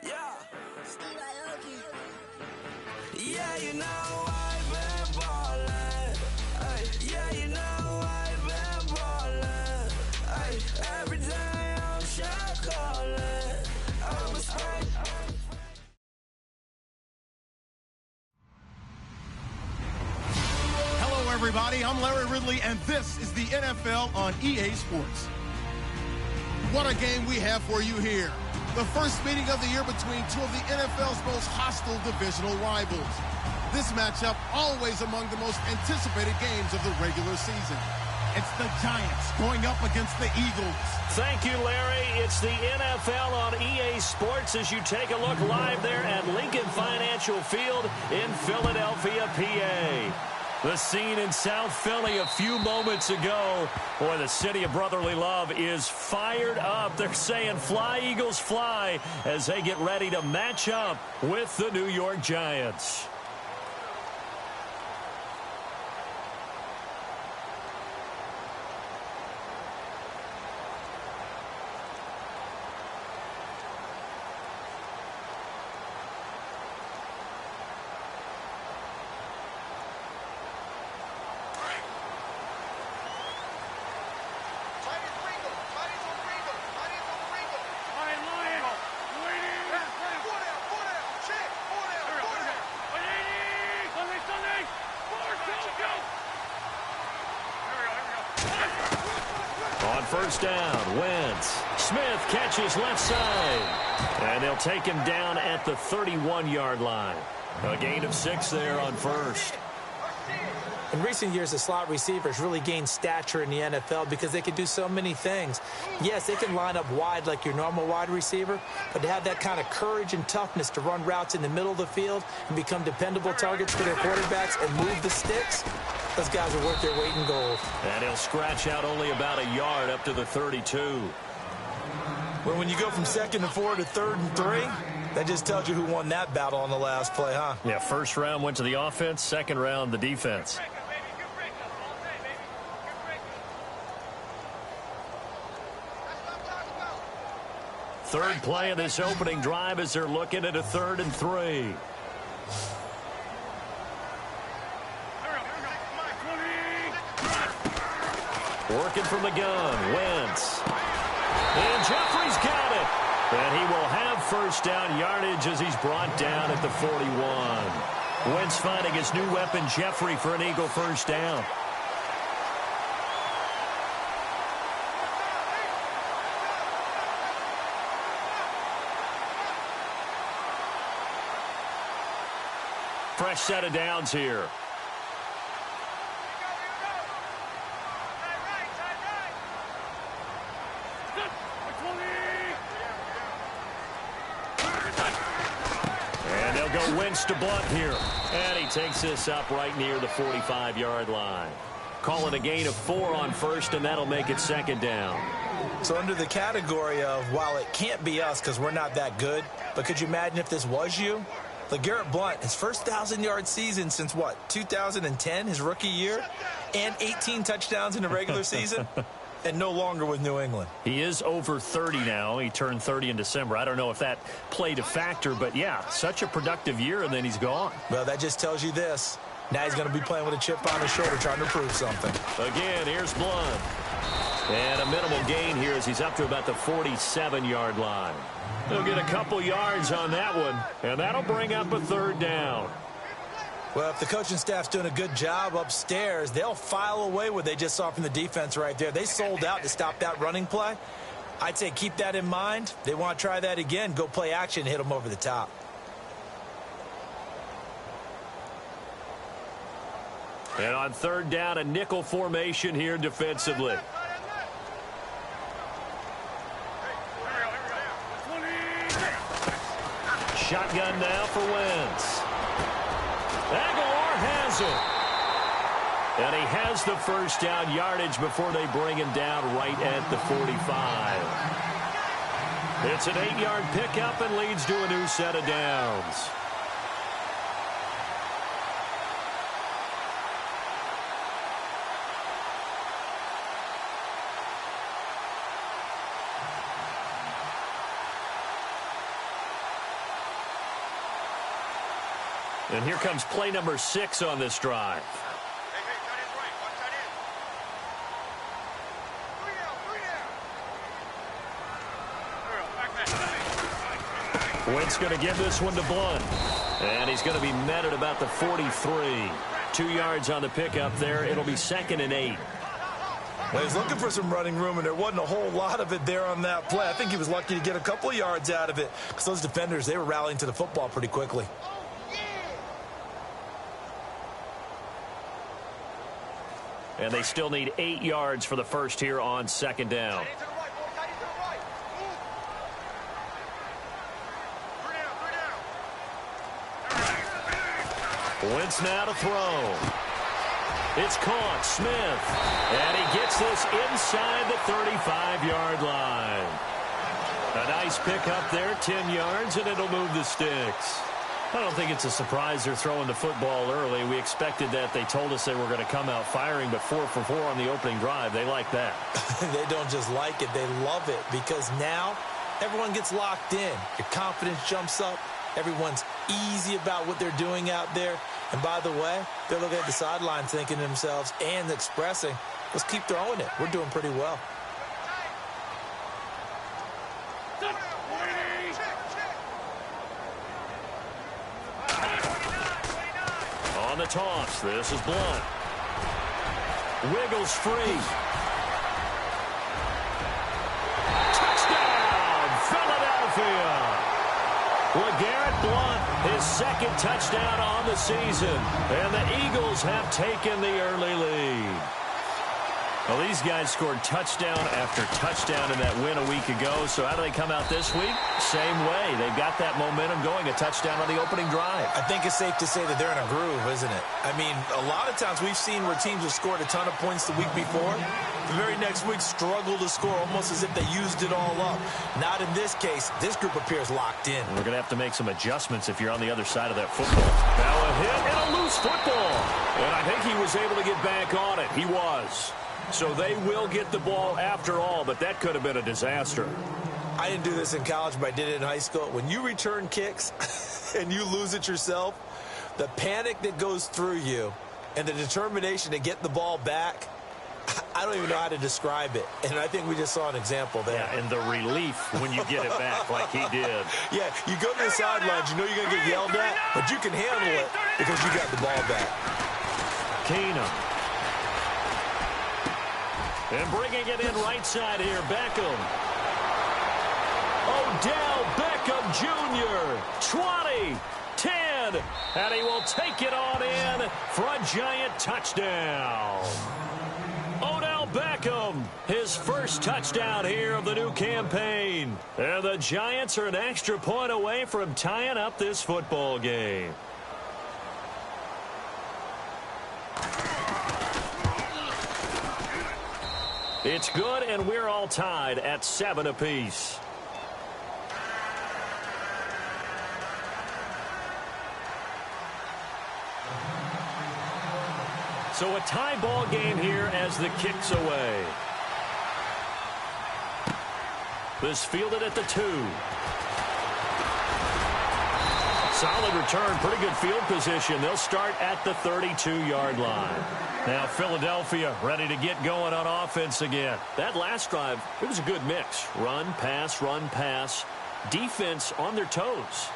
Yeah. Yeah, you know I've been ballin'. Ay, yeah, you know I've been ballin'. Ay, every day I'm shot callin'. I'm a spray. Hello, everybody. I'm Larry Ridley, and this is the NFL on EA Sports. What a game we have for you here. The first meeting of the year between two of the NFL's most hostile divisional rivals. This matchup always among the most anticipated games of the regular season. It's the Giants going up against the Eagles. Thank you, Larry. It's the NFL on EA Sports as you take a look live there at Lincoln Financial Field in Philadelphia, PA. The scene in South Philly a few moments ago. Boy, the city of brotherly love is fired up. They're saying, fly, Eagles, fly, as they get ready to match up with the New York Giants. On first down, Wentz. Smith catches left side. And they'll take him down at the 31-yard line. A gain of 6 there on first. In recent years, the slot receivers really gained stature in the NFL because they can do so many things. Yes, they can line up wide like your normal wide receiver, but to have that kind of courage and toughness to run routes in the middle of the field and become dependable targets for their quarterbacks and move the sticks, those guys are worth their weight in gold. And he'll scratch out only about a yard up to the 32. Well, when you go from 2nd and 4 to 3rd and 3, that just tells you who won that battle on the last play, huh? Yeah, first round went to the offense, second round the defense. Third play of this opening drive as they're looking at a 3rd and 3. Working from the gun, Wentz. And Jeffrey's got it. And he will have first down yardage as he's brought down at the 41. Wentz finding his new weapon, Jeffrey, for an Eagle first down. Fresh set of downs here. And they'll go Wentz to Blunt here. And he takes this up right near the 45-yard line. Call it a gain of 4 on first, and that'll make it second down. So under the category of, while it can't be us because we're not that good, but could you imagine if this was you? LeGarrette Blount, his first 1,000-yard season since, what, 2010, his rookie year? And 18 touchdowns in the regular season? And no longer with New England. He is over 30 now. He turned 30 in December. I don't know if that played a factor, but, yeah, such a productive year, and then he's gone. Well, that just tells you this. Now he's going to be playing with a chip on his shoulder trying to prove something. Again, here's Blount. And a minimal gain here as he's up to about the 47-yard line. He'll get a couple yards on that one, and that'll bring up a 3rd down. Well, if the coaching staff's doing a good job upstairs, they'll file away what they just saw from the defense right there. They sold out to stop that running play. I'd say keep that in mind. They want to try that again. Go play action, hit them over the top. And on 3rd down, a nickel formation here defensively. Shotgun now for Wentz. Aguilar has it. And he has the first down yardage before they bring him down right at the 45. It's an 8-yard pickup and leads to a new set of downs. And here comes play number 6 on this drive. Wentz going to give this one to Blunt. And he's going to be met at about the 43. 2 yards on the pickup there. It'll be 2nd and 8. Well, he's looking for some running room, and there wasn't a whole lot of it there on that play. I think he was lucky to get a couple of yards out of it because those defenders, they were rallying to the football pretty quickly. And they still need 8 yards for the first here on 2nd down. Wentz now to throw. It's caught. Smith. And he gets this inside the 35-yard line. A nice pickup there, 10 yards, and it'll move the sticks. I don't think it's a surprise they're throwing the football early. We expected that. They told us they were going to come out firing, but 4 for 4 on the opening drive. They like that. They don't just like it. They love it because now everyone gets locked in. Your confidence jumps up. Everyone's easy about what they're doing out there. And by the way, they're looking at the sidelines thinking to themselves and expressing, let's keep throwing it. We're doing pretty well. On the toss, this is Blunt. Wiggles free. Touchdown, Philadelphia! LeGarrette Blunt, his 2nd touchdown on the season. And the Eagles have taken the early lead. Well, these guys scored touchdown after touchdown in that win a week ago. So how do they come out this week? Same way. They've got that momentum going, a touchdown on the opening drive. I think it's safe to say that they're in a groove, isn't it? I mean, a lot of times we've seen where teams have scored a ton of points the week before. The very next week struggle to score almost as if they used it all up. Not in this case. This group appears locked in. We're going to have to make some adjustments if you're on the other side of that football. Now a hit and a loose football. And I think he was able to get back on it. He was. So they will get the ball after all, but that could have been a disaster. I didn't do this in college, but I did it in high school. When you return kicks and you lose it yourself, the panic that goes through you and the determination to get the ball back, I don't even know how to describe it. And I think we just saw an example there. Yeah, and the relief when you get it back like he did. Yeah, you go to the sidelines, you know you're going to get yelled at, but you can handle it because you got the ball back. Keenum. And bringing it in right side here, Beckham. Odell Beckham Jr. 20, 10, and he will take it on in for a giant touchdown. Odell Beckham, his first touchdown here of the new campaign. And the Giants are an extra point away from tying up this football game. It's good, and we're all tied at 7 apiece. So a tie ball game here as the kick's away. This fielded at the 2. Solid return, pretty good field position. They'll start at the 32-yard line. Now Philadelphia ready to get going on offense again. That last drive, it was a good mix. Run, pass, defense on their toes.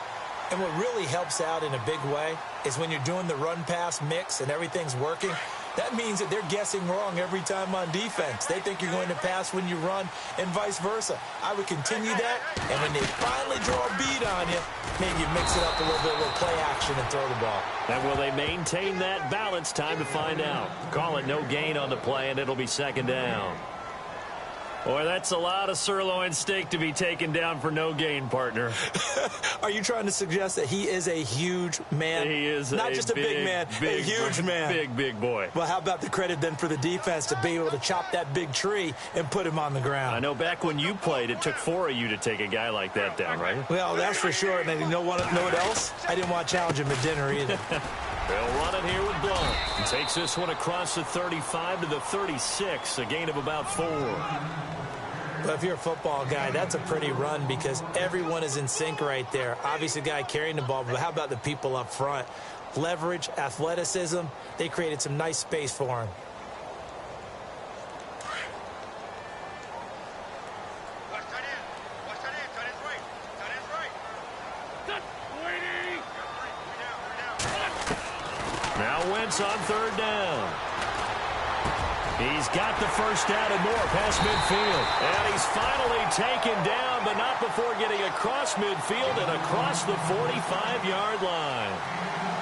And what really helps out in a big way is when you're doing the run-pass mix and everything's working, that means that they're guessing wrong every time on defense. They think you're going to pass when you run and vice versa. I would continue that, and when they finally draw a bead on you, maybe you mix it up a little bit with play action and throw the ball. And will they maintain that balance? Time to find out. Call it no gain on the play, and it'll be 2nd down. Boy, that's a lot of sirloin steak to be taken down for no gain, partner. Are you trying to suggest that he is a huge man? He is not just a big man, a huge man. Big boy. Well, how about the credit then for the defense to be able to chop that big tree and put him on the ground? I know back when you played, it took 4 of you to take a guy like that down, right? Well, that's for sure. And you know what else? I didn't want to challenge him at dinner either. They'll run it here with Blunt. He takes this one across the 35 to the 36, a gain of about 4. But if you're a football guy, that's a pretty run because everyone is in sync right there. Obviously, the guy carrying the ball, but how about the people up front? leverage, athleticism. They created some nice space for him. Now Wentz on third down. He's got the first down and more past midfield. And he's finally taken down, but not before getting across midfield and across the 45-yard line.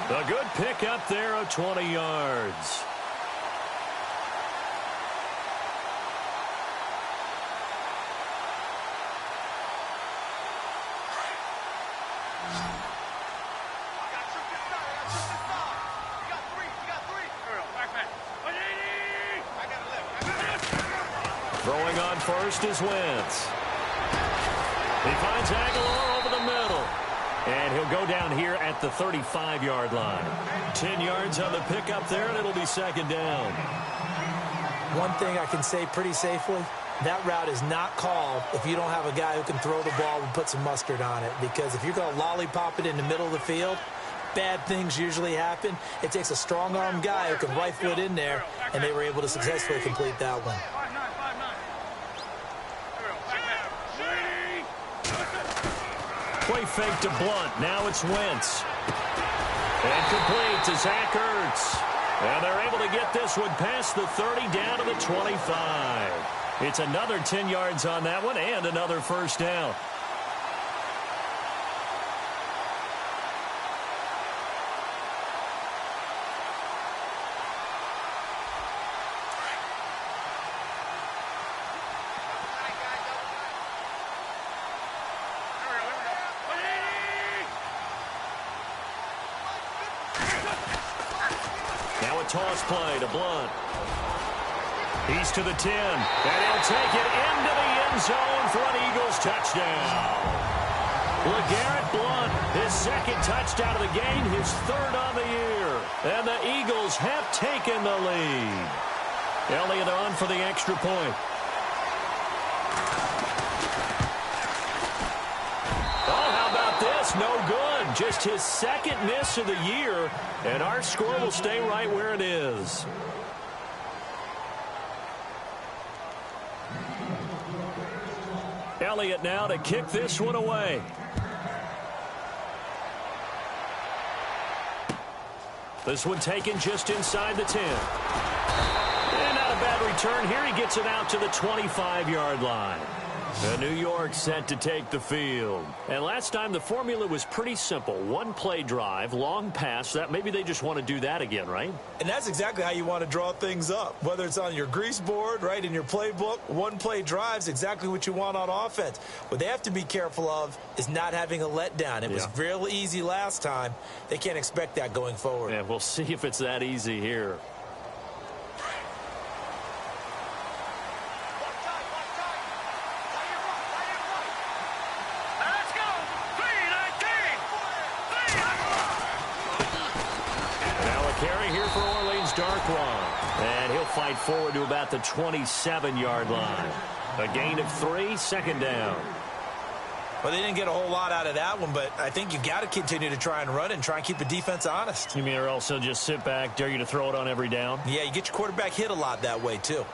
A good pickup there of 20 yards. Throwing on first is Wentz. He finds Aguilar over the middle. And he'll go down here at the 35-yard line. 10 yards on the pickup there, and it'll be second down. One thing I can say pretty safely, that route is not called if you don't have a guy who can throw the ball and put some mustard on it. Because if you're going to lollipop it in the middle of the field, bad things usually happen. It takes a strong-armed guy who can rifle it in there, and they were able to successfully complete that one. Play fake to Blunt. Now it's Wentz. And complete to Zach Ertz. And they're able to get this one past the 30 down to the 25. It's another 10 yards on that one and another first down. Toss play to Blunt. He's to the 10, and he'll take it into the end zone for an Eagles touchdown. LeGarrette Blunt, his second touchdown of the game, his third on the year. And the Eagles have taken the lead. Elliott on for the extra point. Oh, how about this? No good. Just his second miss of the year, and our score will stay right where it is. Elliott now to kick this one away. This one taken just inside the 10. And not a bad return here. He gets it out to the 25-yard line. And New York set to take the field. And last time the formula was pretty simple. One play drive, long pass. That maybe they just want to do that again, right? And that's exactly how you want to draw things up. Whether it's on your grease board, right, in your playbook, one play drive's exactly what you want on offense. What they have to be careful of is not having a letdown. It was real easy last time. They can't expect that going forward. Yeah, we'll see if it's that easy here. And he'll fight forward to about the 27-yard line. A gain of 3, second down. Well, they didn't get a whole lot out of that one, but I think you've got to continue to try and run and try and keep the defense honest. You mean or also just sit back, dare you to throw it on every down? Yeah, you get your quarterback hit a lot that way, too.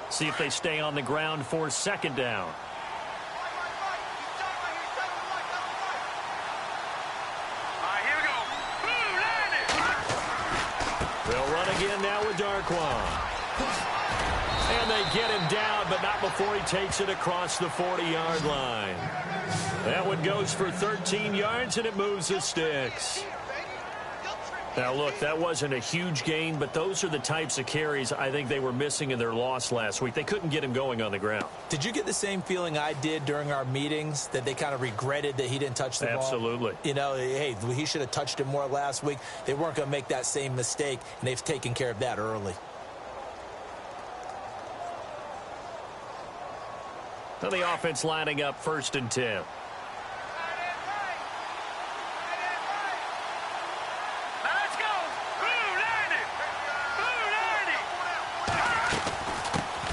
See if they stay on the ground for second down. Again now with Darquan. And they get him down, but not before he takes it across the 40-yard line. That one goes for 13 yards, and it moves the sticks. Now, look, that wasn't a huge gain, but those are the types of carries I think they were missing in their loss last week. They couldn't get him going on the ground. Did you get the same feeling I did during our meetings, that they kind of regretted that he didn't touch the ball? Absolutely. You know, hey, he should have touched it more last week. They weren't going to make that same mistake, and they've taken care of that early. So the offense lining up 1st and 10.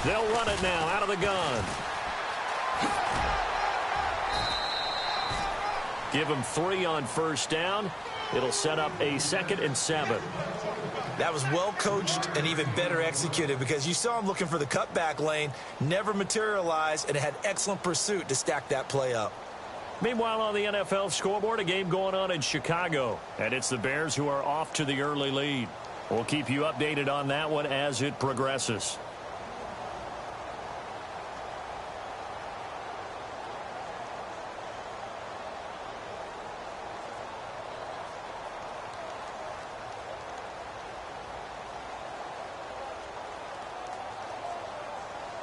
They'll run it now out of the gun. Give him 3 on first down. It'll set up a 2nd and 7. That was well coached and even better executed because you saw him looking for the cutback lane, never materialized, and had excellent pursuit to stack that play up. Meanwhile, on the NFL scoreboard, a game going on in Chicago, and it's the Bears who are off to the early lead. We'll keep you updated on that one as it progresses.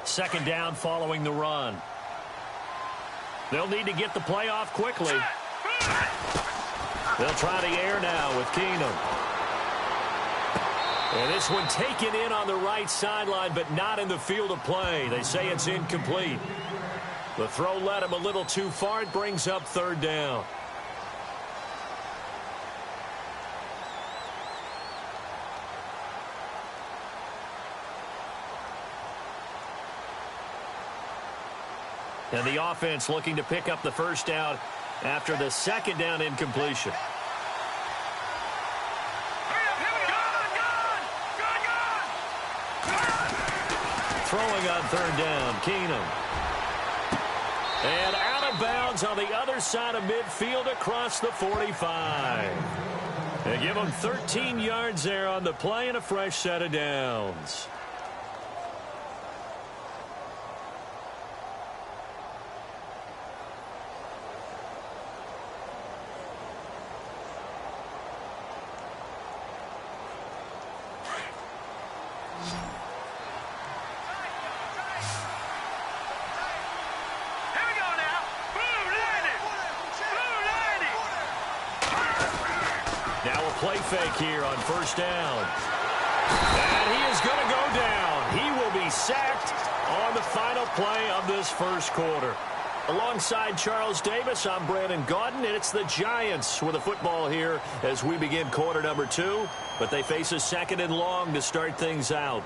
Second down following the run. They'll need to get the play off quickly. They'll try the air now with Keenum. And this one taken in on the right sideline, but not in the field of play. They say it's incomplete. The throw led him a little too far. It brings up 3rd down. And the offense looking to pick up the first down after the 2nd down incompletion. Throwing on 3rd down, Keenum. And out of bounds on the other side of midfield across the 45. They give him 13 yards there on the play and a fresh set of downs. Play fake here on first down. And he is going to go down. He will be sacked on the final play of this first quarter. Alongside Charles Davis, I'm Brandon Gaudin, and it's the Giants with the football here as we begin quarter number 2. But they face a 2nd and long to start things out.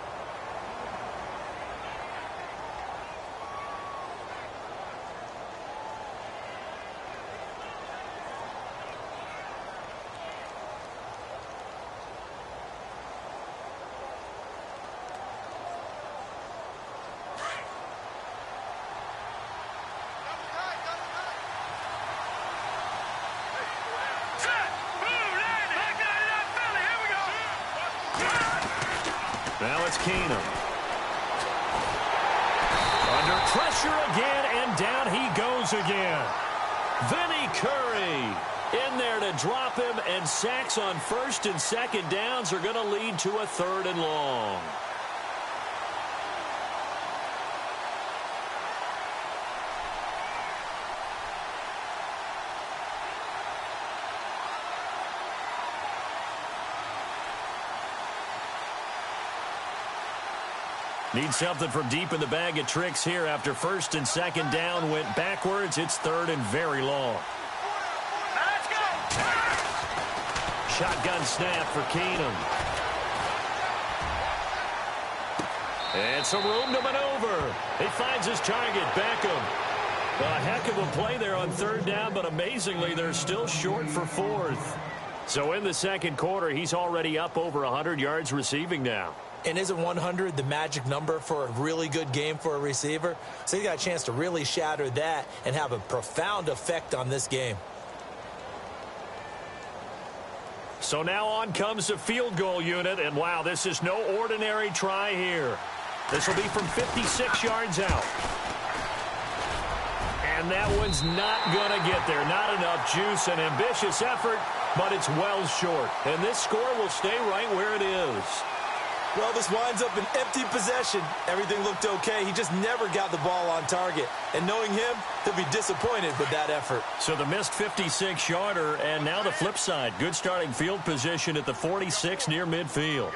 Now it's Keenum. Under pressure again, and down he goes again. Vinny Curry in there to drop him, and sacks on 1st and 2nd downs are going to lead to a 3rd and long. Need something from deep in the bag of tricks here after 1st and 2nd down went backwards. It's 3rd and very long. Let's go! Shotgun snap for Keenum. And some room to maneuver. He finds his target, Beckham. A heck of a play there on 3rd down, but amazingly, they're still short for 4th. So in the 2nd quarter, he's already up over 100 yards receiving now. And isn't 100 the magic number for a really good game for a receiver? So he got a chance to really shatter that and have a profound effect on this game. So now on comes the field goal unit, and wow, this is no ordinary try here. This will be from 56 yards out. And that one's not going to get there. Not enough juice. An ambitious effort, but it's well short. And this score will stay right where it is. Well, this winds up an empty possession. Everything looked okay. He just never got the ball on target. And knowing him, he'll be disappointed with that effort. So the missed 56-yarder, and now the flip side. Good starting field position at the 46 near midfield.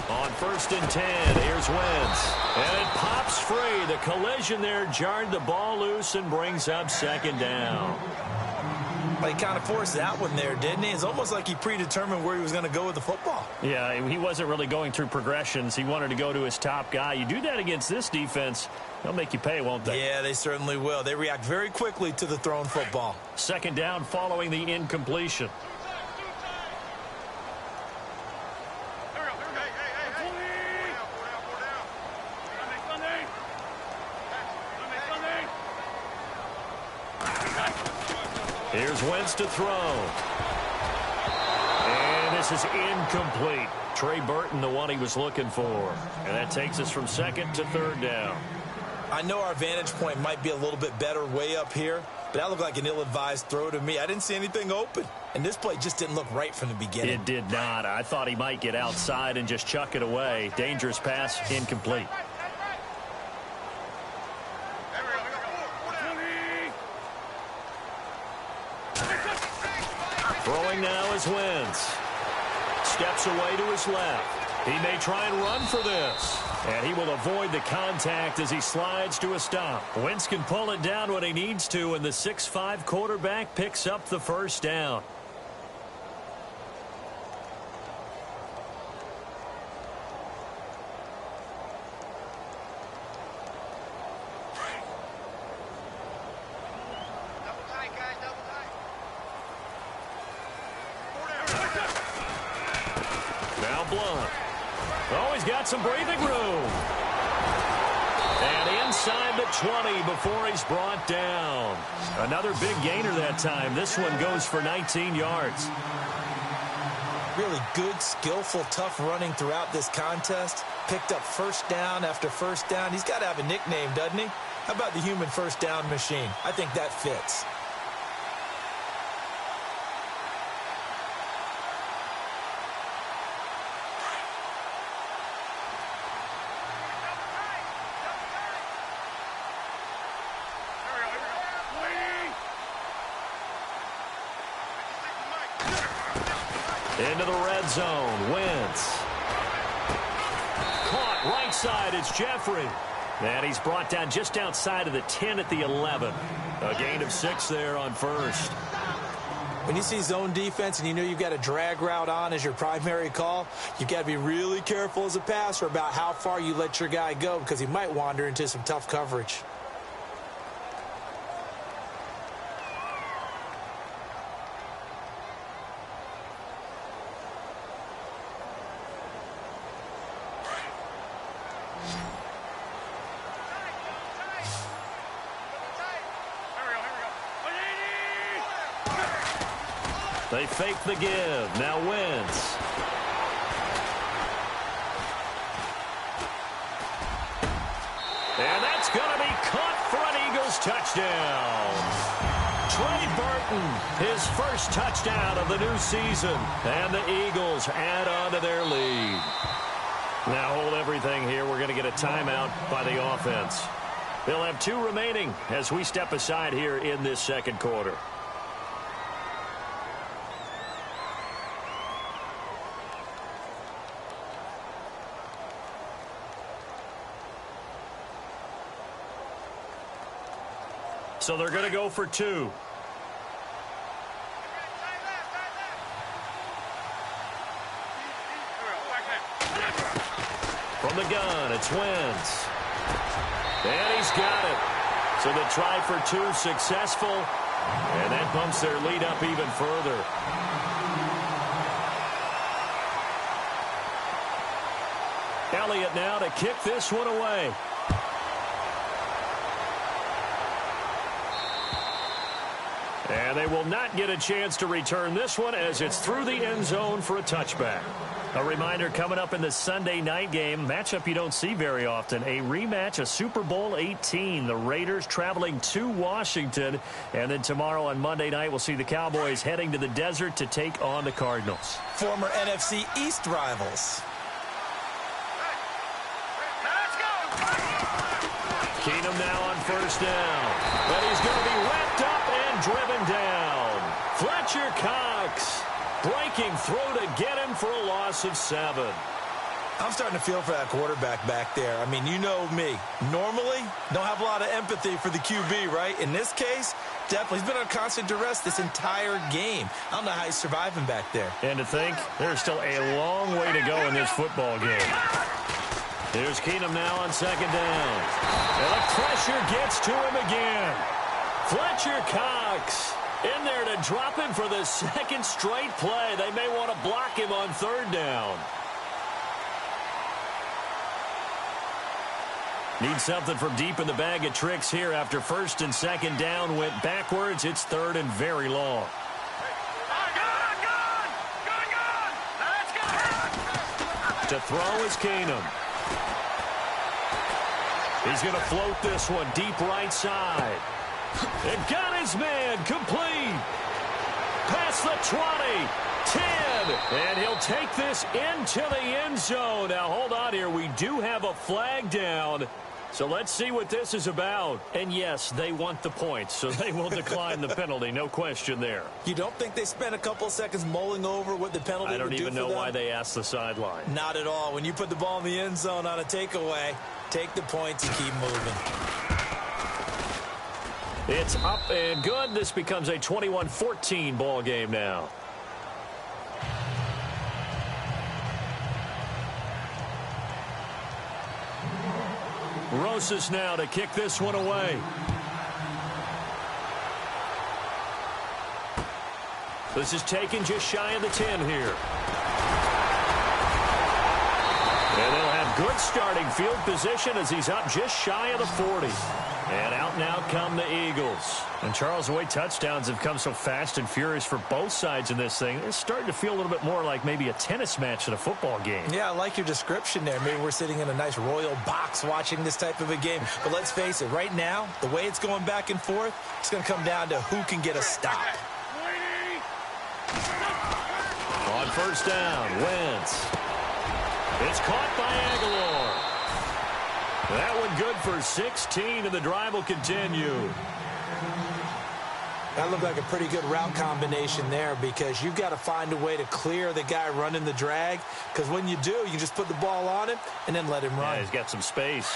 On 1st and 10, here's Wentz. And it pops free. The collision there jarred the ball loose and brings up 2nd down. Well, he kind of forced that one there, didn't he? It's almost like he predetermined where he was going to go with the football. Yeah, he wasn't really going through progressions. He wanted to go to his top guy. You do that against this defense, they'll make you pay, won't they? Yeah, they certainly will. They react very quickly to the thrown football. Second down following the incompletion. Here's Wentz to throw. And this is incomplete. Trey Burton, the one he was looking for. And that takes us from second to third down. I know our vantage point might be a little bit better way up here, but that looked like an ill-advised throw to me. I didn't see anything open. And this play just didn't look right from the beginning. It did not. I thought he might get outside and just chuck it away. Dangerous pass, incomplete. Throwing now is Wentz. Steps away to his left. He may try and run for this. And he will avoid the contact as he slides to a stop. Wentz can pull it down when he needs to, and the 6'5" quarterback picks up the first down. Oh, he's got some breathing room. And inside the 20 before he's brought down. Another big gainer that time. This one goes for 19 yards. Really good, skillful, tough running throughout this contest. Picked up first down after first down. He's got to have a nickname, doesn't he? How about the human first down machine? I think that fits. Into the red zone, Wentz. Caught right side, it's Jeffrey. And he's brought down just outside of the 10 at the 11. A gain of 6 there on first. When you see zone defense and you know you've got a drag route on as your primary call, you've got to be really careful as a passer about how far you let your guy go because he might wander into some tough coverage. They fake the give. Now Wentz. And that's going to be caught for an Eagles touchdown. Trey Burton, his first touchdown of the new season. And the Eagles add on to their lead. Now hold everything here. We're going to get a timeout by the offense. They'll have 2 remaining as we step aside here in this second quarter. So they're going to go for 2. From the gun, it's Wentz. And he's got it. So the try for 2 successful. And that bumps their lead up even further. Elliott now to kick this one away. And they will not get a chance to return this one as it's through the end zone for a touchback. A reminder coming up in the Sunday night game, matchup you don't see very often, a rematch of Super Bowl 18. The Raiders traveling to Washington. And then tomorrow on Monday night, we'll see the Cowboys heading to the desert to take on the Cardinals. Former NFC East rivals. Keenum now on first down. But he's going to be wrapped up and driven down. Fletcher Cox breaking through to get him for a loss of 7. I'm starting to feel for that quarterback back there. I mean, you know me. Normally, don't have a lot of empathy for the QB, right? In this case, definitely. He's been on constant duress this entire game. I don't know how he's surviving back there. And to think, there's still a long way to go in this football game. Here's Keenum now on second down. And the pressure gets to him again. Fletcher Cox in there to drop him for the second straight play. They may want to block him on third down. Need something from deep in the bag of tricks here after first and second down went backwards. It's third and very long. To throw is Keenum. He's going to float this one deep right side. And got his man complete. Past the 20, 10, and he'll take this into the end zone. Now, hold on here. We do have a flag down. So let's see what this is about. And yes, they want the points, so they will decline the penalty. No question there. You don't think they spent a couple of seconds mulling over what the penalty would do for them? I don't even know why they asked the sideline. Not at all. When you put the ball in the end zone on a takeaway, take the points and keep moving. It's up and good. This becomes a 21-14 ball game now. Rosas now to kick this one away. This is taken just shy of the 10 here. And they'll have good starting field position as he's up just shy of the 40. And out now come the Eagles. And Charles, the way touchdowns have come so fast and furious for both sides in this thing, it's starting to feel a little bit more like maybe a tennis match than a football game. Yeah, I like your description there. Maybe we're sitting in a nice royal box watching this type of a game. But let's face it, right now, the way it's going back and forth, it's going to come down to who can get a stop. On first down, Wentz. It's caught by Aguilar. That one good for 16, and the drive will continue. That looked like a pretty good route combination there because you've got to find a way to clear the guy running the drag, because when you do, you just put the ball on him and then let him run. Yeah, he's got some space.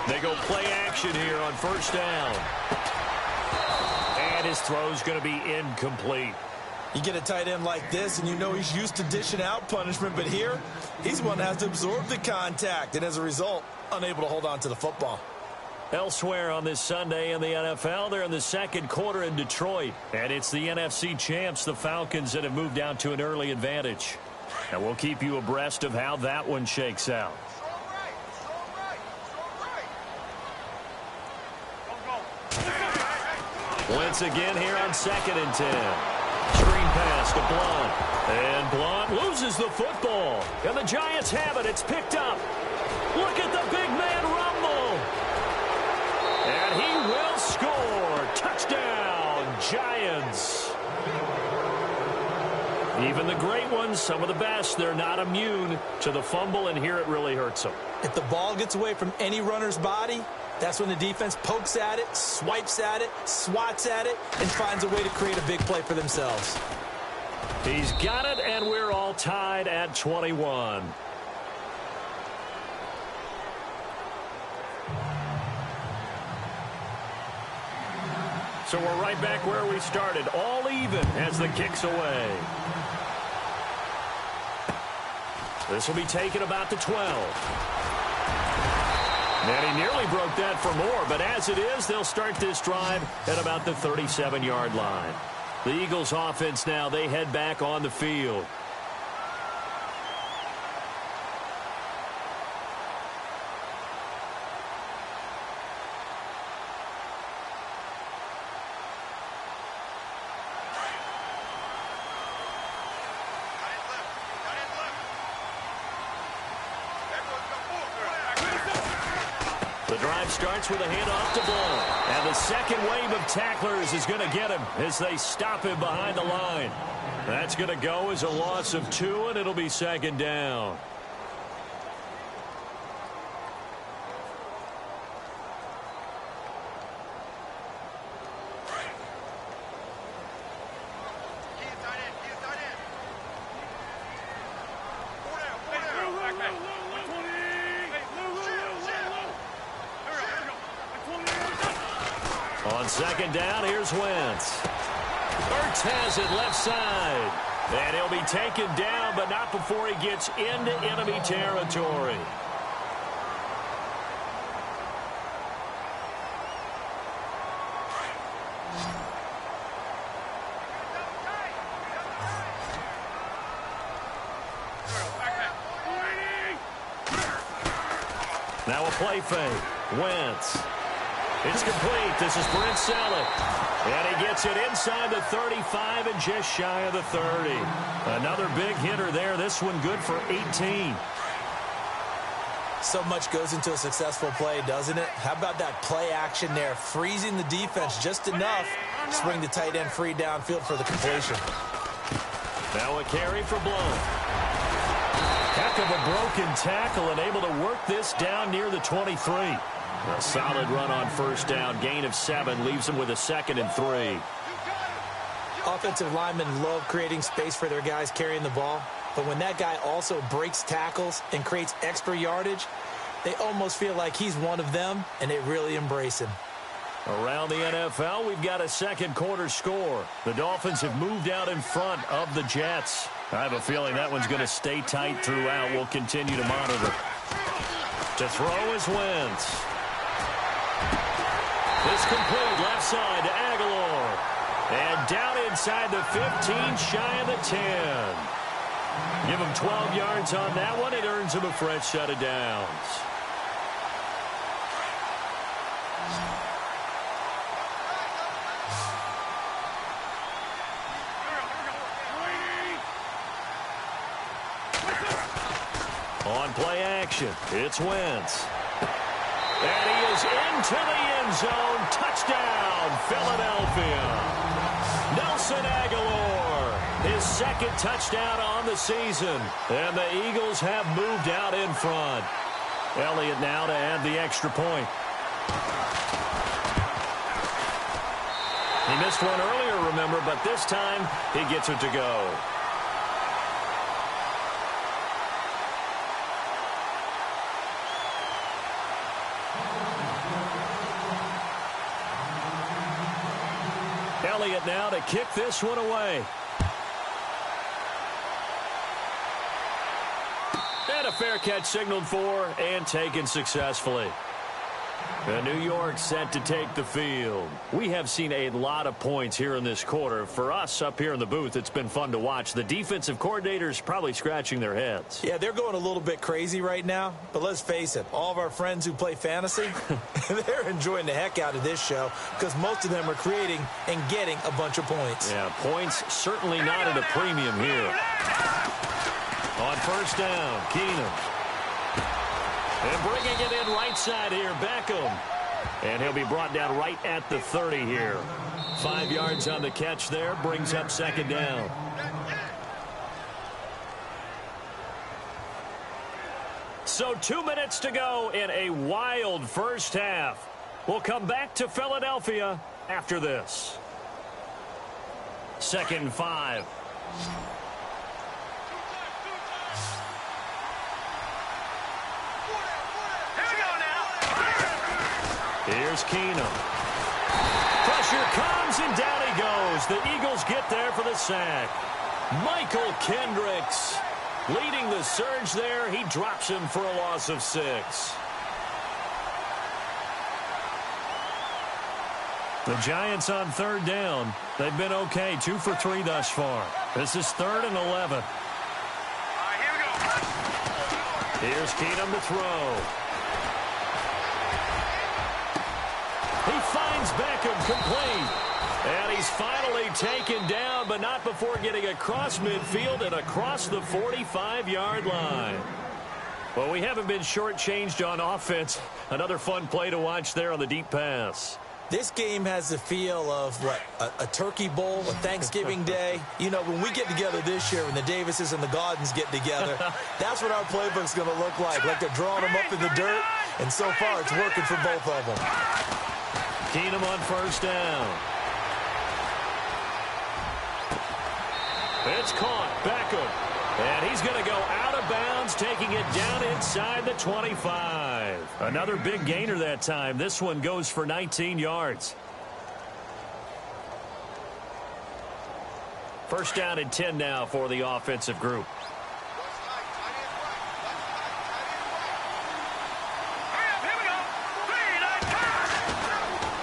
They go play action here on first down. And his throw's going to be incomplete. You get a tight end like this, and you know he's used to dishing out punishment, but here, he's one that has to absorb the contact, and as a result, unable to hold on to the football. Elsewhere on this Sunday in the NFL, they're in the second quarter in Detroit, and it's the NFC champs, the Falcons, that have moved down to an early advantage. And we'll keep you abreast of how that one shakes out. Once again here on second and 10. Screen pass to Blunt. And Blunt loses the football. And the Giants have it. It's picked up. Look at the big man rumble. And he will score. Touchdown, Giants. Even the great ones, some of the best, they're not immune to the fumble, and here it really hurts them. If the ball gets away from any runner's body, that's when the defense pokes at it, swipes at it, swats at it, and finds a way to create a big play for themselves. He's got it, and we're all tied at 21. So we're right back where we started, all even as the kick's away. This will be taken about the 12. And he nearly broke that for more, but as it is, they'll start this drive at about the 37-yard line. The Eagles offense now, they head back on the field. The drive starts with a handoff to Blunt. And the second wave of tacklers is going to get him as they stop him behind the line. That's going to go as a loss of 2, and it'll be second down. On second down, here's Wentz. Ertz has it left side. And he'll be taken down, but not before he gets into enemy territory. Now a play fake. Wentz. It's complete. This is Brent Selleck. And he gets it inside the 35 and just shy of the 30. Another big hitter there. This one good for 18. So much goes into a successful play, doesn't it? How about that play action there? Freezing the defense just enough to bring the tight end free downfield for the completion. Now a carry for Blount. Heck of a broken tackle and able to work this down near the 23. A solid run on first down. Gain of 7 leaves them with a 2nd and 3. Offensive linemen love creating space for their guys carrying the ball. But when that guy also breaks tackles and creates extra yardage, they almost feel like he's one of them, and they really embrace him. Around the NFL, we've got a second quarter score. The Dolphins have moved out in front of the Jets. I have a feeling that one's going to stay tight throughout. We'll continue to monitor. To throw is Wentz. It's complete left side to Aguilar. And down inside the 15, shy of the 10. Give him 12 yards on that one. It earns him a fresh set of downs. On play action, it's Wentz. And he is into the end zone. Touchdown, Philadelphia. Nelson Aguilar, his 2nd touchdown on the season. And the Eagles have moved out in front. Elliott now to add the extra point. He missed one earlier, remember, but this time he gets it to go. Elliott now to kick this one away. And a fair catch signaled for and taken successfully. And New York set to take the field. We have seen a lot of points here in this quarter. For us up here in the booth, it's been fun to watch. The defensive coordinators probably scratching their heads. Yeah, they're going a little bit crazy right now. But let's face it, all of our friends who play fantasy, they're enjoying the heck out of this show because most of them are creating and getting a bunch of points. Yeah, points certainly not at a premium here. On first down, Keenum. And bringing it in right side here, Beckham. And he'll be brought down right at the 30 here. 5 yards on the catch there, brings up 2nd down. So 2 minutes to go in a wild first half. We'll come back to Philadelphia after this. 2nd and 5. Here's Keenum. Pressure comes, and down he goes. The Eagles get there for the sack. Michael Kendricks leading the surge there. He drops him for a loss of 6. The Giants on 3rd down. They've been okay, 2 for 3 thus far. This is 3rd and 11. Here's Keenum to throw. He finds Beckham complete. And he's finally taken down, but not before getting across midfield and across the 45-yard line. Well, we haven't been shortchanged on offense. Another fun play to watch there on the deep pass. This game has the feel of, what, a turkey bowl, a Thanksgiving day. You know, when we get together this year, when the Davises and the Gaudens get together, that's what our playbook's going to look like. Like they're drawing them up in the dirt, and so far it's working for both of them. Keenum on first down. It's caught. Beckham. And he's going to go out of bounds, taking it down inside the 25. Another big gainer that time. This one goes for 19 yards. First down and 10 now for the offensive group.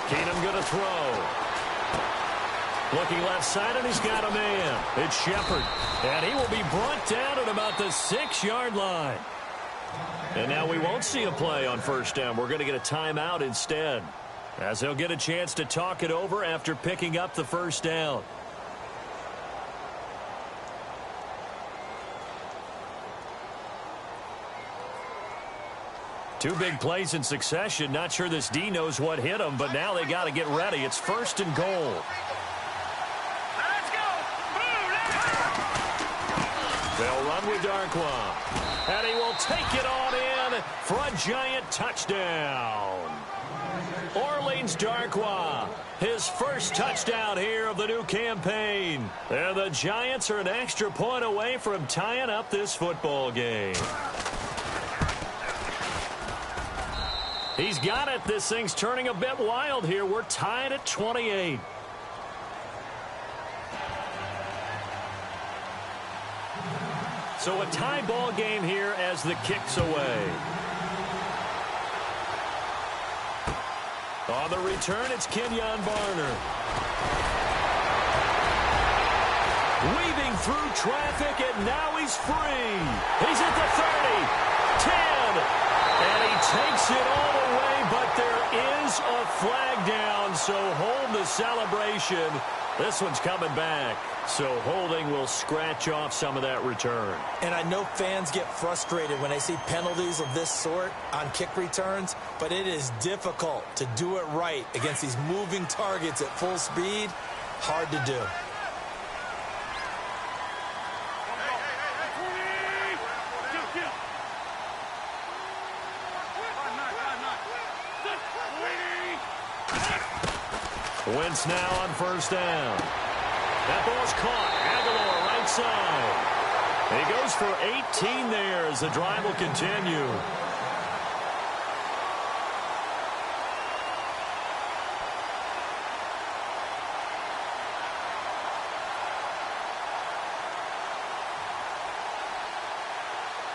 Keenum going to throw. Looking left side, and he's got a man. It's Shepard. And he will be brought down at about the 6-yard line. And now we won't see a play on first down. We're going to get a timeout instead, as they'll get a chance to talk it over after picking up the first down. Two big plays in succession. Not sure this D knows what hit him, but now they got to get ready. It's first and goal. They'll run with Darkwa, and he will take it on in for a giant touchdown. Orleans Darkwa, his first touchdown here of the new campaign. And the Giants are an extra point away from tying up this football game. He's got it. This thing's turning a bit wild here. We're tied at 28. So a tie ball game here as the kick's away. On the return, it's Kenyon Barner. Weaving through traffic, and now he's free. He's at the 30, 10, and he takes it all the way, but there is a flag down, so hold the celebration. This one's coming back, so holding will scratch off some of that return. And I know fans get frustrated when they see penalties of this sort on kick returns, but it is difficult to do it right against these moving targets at full speed. Hard to do. Wentz now on first down. That ball's caught. Aguilar right side. He goes for 18 there as the drive will continue.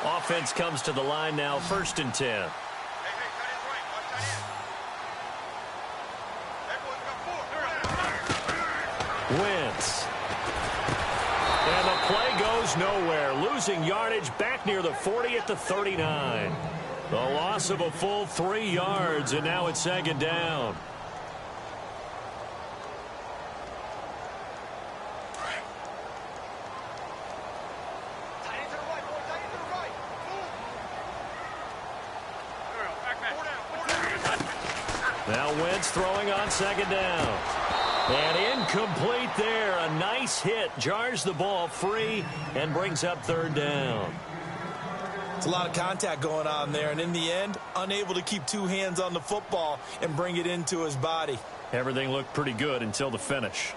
Offense comes to the line now, first and 10. Wentz. And the play goes nowhere. Losing yardage back near the 40 at the 39. The loss of a full 3 yards, and now it's second down. Now Wentz throwing on second down. And incomplete there. A nice hit. Jars the ball free and brings up third down. It's a lot of contact going on there, and in the end, unable to keep two hands on the football and bring it into his body. Everything looked pretty good until the finish.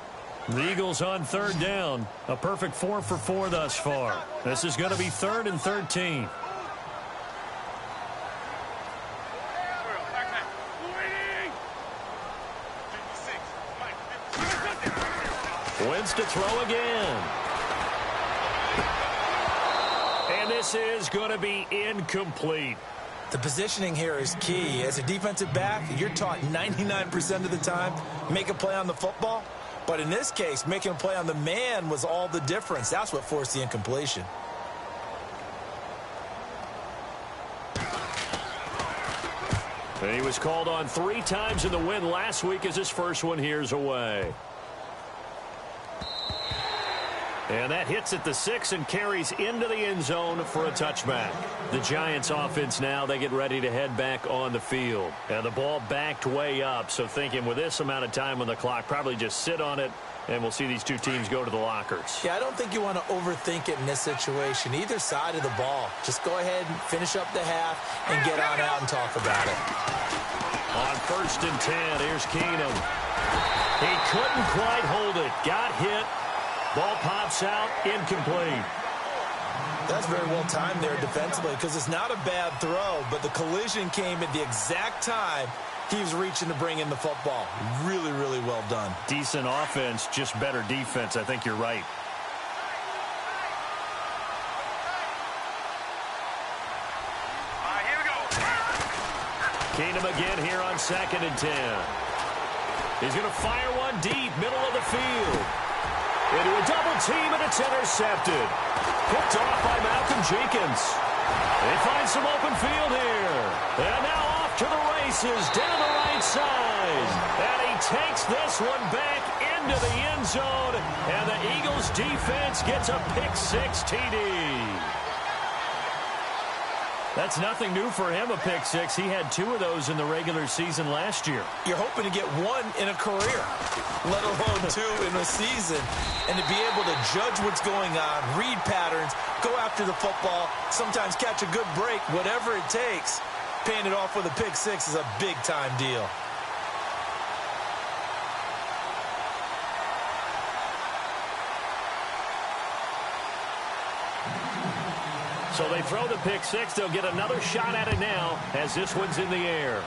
The Eagles on third down. A perfect 4 for 4 thus far. This is going to be 3rd and 13. Wentz to throw again. And this is going to be incomplete. The positioning here is key. As a defensive back, you're taught 99% of the time, make a play on the football. But in this case, making a play on the man was all the difference. That's what forced the incompletion. And he was called on 3 times in the win last week as his first one here's away. And that hits at the 6 and carries into the end zone for a touchback. The Giants offense now, they get ready to head back on the field. And the ball backed way up, so thinking with this amount of time on the clock, probably just sit on it, and we'll see these two teams go to the lockers. Yeah, I don't think you want to overthink it in this situation. Either side of the ball. Just go ahead and finish up the half and get on out and talk about it. On first and 10, here's Keenum. He couldn't quite hold it. Got hit. Ball pops out, incomplete. That's very well timed there defensively because it's not a bad throw, but the collision came at the exact time he was reaching to bring in the football. Really, really well done. Decent offense, just better defense. I think you're right. Keenum again here on 2nd and 10. He's going to fire one deep, middle of the field. Into a double team, and it's intercepted. Picked off by Malcolm Jenkins. They find some open field here. And now off to the races, down the right side. And he takes this one back into the end zone. And the Eagles defense gets a pick-6 TD. That's nothing new for him, a pick-6. He had 2 of those in the regular season last year. You're hoping to get 1 in a career, let alone 2 in a season. And to be able to judge what's going on, read patterns, go after the football, sometimes catch a good break, whatever it takes, paying it off with a pick-6 is a big-time deal. So they throw the pick-6. They'll get another shot at it now as this one's in the air.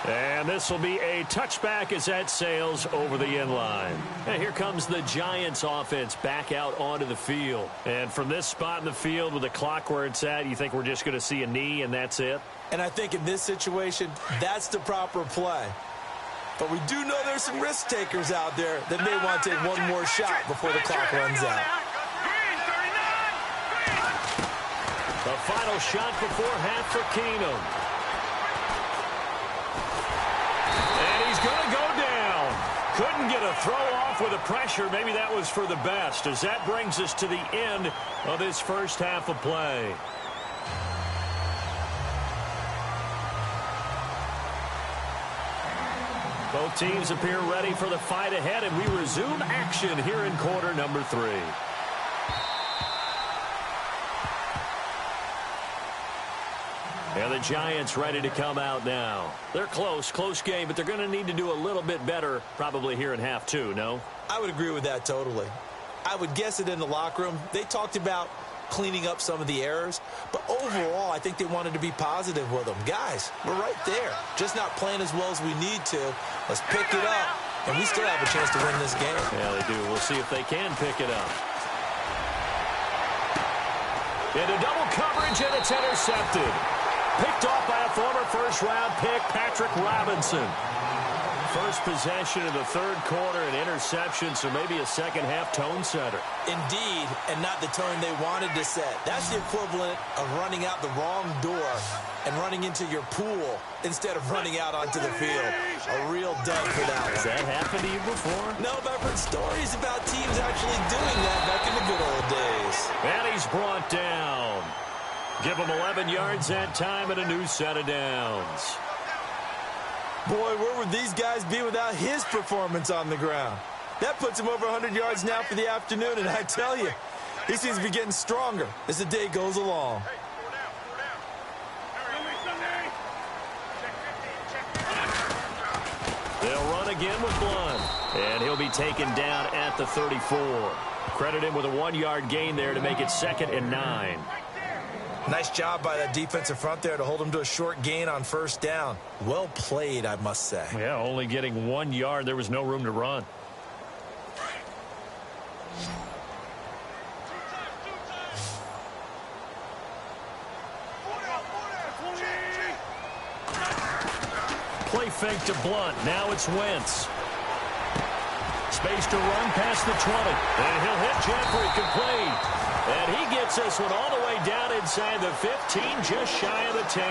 And this will be a touchback as that sails over the end line. And here comes the Giants offense back out onto the field. And from this spot in the field with the clock where it's at, you think we're just going to see a knee and that's it? And I think in this situation, that's the proper play. But we do know there's some risk takers out there that may want to take one more shot before the clock runs out. The final shot before half for Keenum. And he's going to go down. Couldn't get a throw off with the pressure. Maybe that was for the best, as that brings us to the end of this first half of play. Both teams appear ready for the fight ahead, and we resume action here in quarter number 3. And the Giants ready to come out now. They're close game, but they're going to need to do a little bit better probably here in half 2, no? I would agree with that totally. I would guess it in the locker room. They talked about cleaning up some of the errors, but overall, I think they wanted to be positive with them. Guys, we're right there. Just not playing as well as we need to. Let's pick it up, and we still have a chance to win this game. Yeah, they do. We'll see if they can pick it up. Into double coverage, and it's intercepted. Picked off by a former first-round pick, Patrick Robinson. First possession of the third quarter, an interception, so maybe a second-half tone setter. Indeed, and not the tone they wanted to set. That's the equivalent of running out the wrong door and running into your pool instead of running out onto the field. A real dud for that one. Has that happened to you before? No, but I've heard stories about teams actually doing that back in the good old days. And he's brought down. Give him 11 yards that time and a new set of downs. Boy, where would these guys be without his performance on the ground? That puts him over 100 yards now for the afternoon, and I tell you, he seems to be getting stronger as the day goes along. They'll run again with Blunt, and he'll be taken down at the 34. Credit him with a 1-yard gain there to make it 2nd and 9. Nice job by that defensive front there to hold him to a short gain on first down. Well played, I must say. Yeah, only getting 1 yard. There was no room to run. Play fake to Blunt. Now it's Wentz. Space to run past the 20. And he'll hit Jeffrey complete. And he gets this one all the way down inside the 15, just shy of the 10.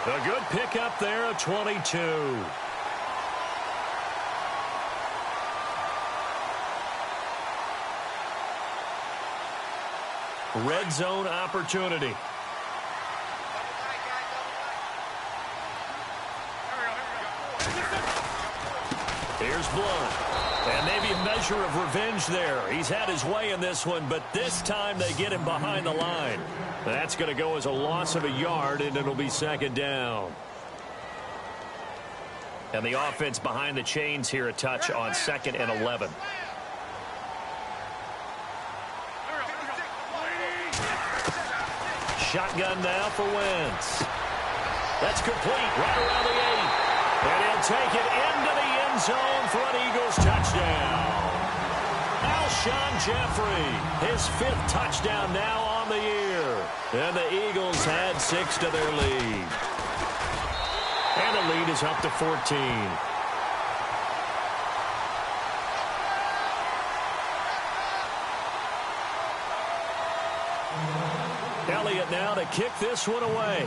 A good pickup there of 22. Red zone opportunity. Here's Blunt. And maybe a measure of revenge there. He's had his way in this one, but this time they get him behind the line. That's going to go as a loss of a yard, and it'll be 2nd down. And the offense behind the chains here, a touch on 2nd and 11. Shotgun now for Wentz. That's complete right around the 8. And he'll take it into the end zone for an Eagles touchdown. Alshon Jeffrey, his 5th touchdown now on the year. And the Eagles add 6 to their lead. And the lead is up to 14. Elliott now to kick this one away.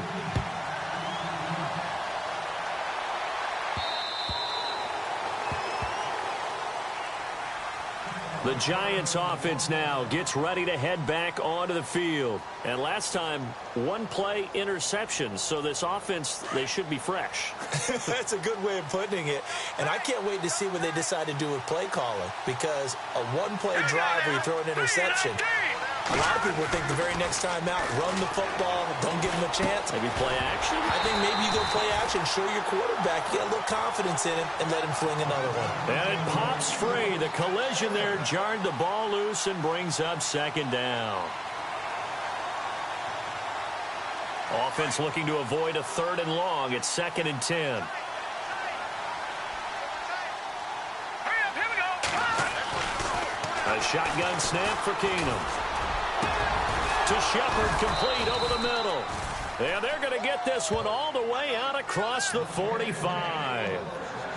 The Giants offense now gets ready to head back onto the field. And last time, one play interception. So this offense, they should be fresh. That's a good way of putting it. And I can't wait to see what they decide to do with play calling. Because a one-play drive where you throw an interception, a lot of people think the very next time out, run the football, don't give him a chance. Maybe play action? I think maybe you go play action, show your quarterback, get a little confidence in him, and let him fling another one. And it pops free. The collision there jarred the ball loose and brings up second down. Offense looking to avoid a 3rd and long. It's 2nd and 10. A shotgun snap for Keenum. To Shepard, complete over the middle. And they're going to get this one all the way out across the 45.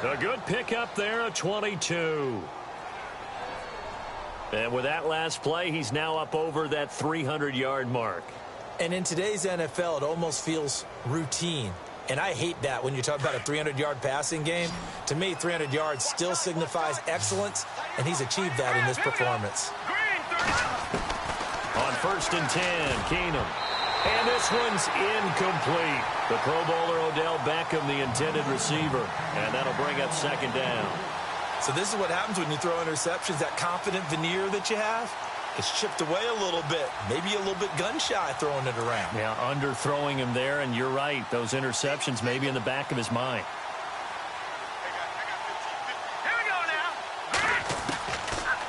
A good pickup there at 22. And with that last play, he's now up over that 300-yard mark. And in today's NFL, it almost feels routine. And I hate that when you talk about a 300-yard passing game. To me, 300 yards still signifies excellence, and he's achieved that in this performance. On 1st and 10, Keenum. And this one's incomplete. The Pro Bowler Odell Beckham, the intended receiver. And that'll bring up 2nd down. So this is what happens when you throw interceptions. That confident veneer that you have, it's chipped away a little bit. Maybe a little bit gun-shy throwing it around. Yeah, underthrowing him there, and you're right. Those interceptions may be in the back of his mind.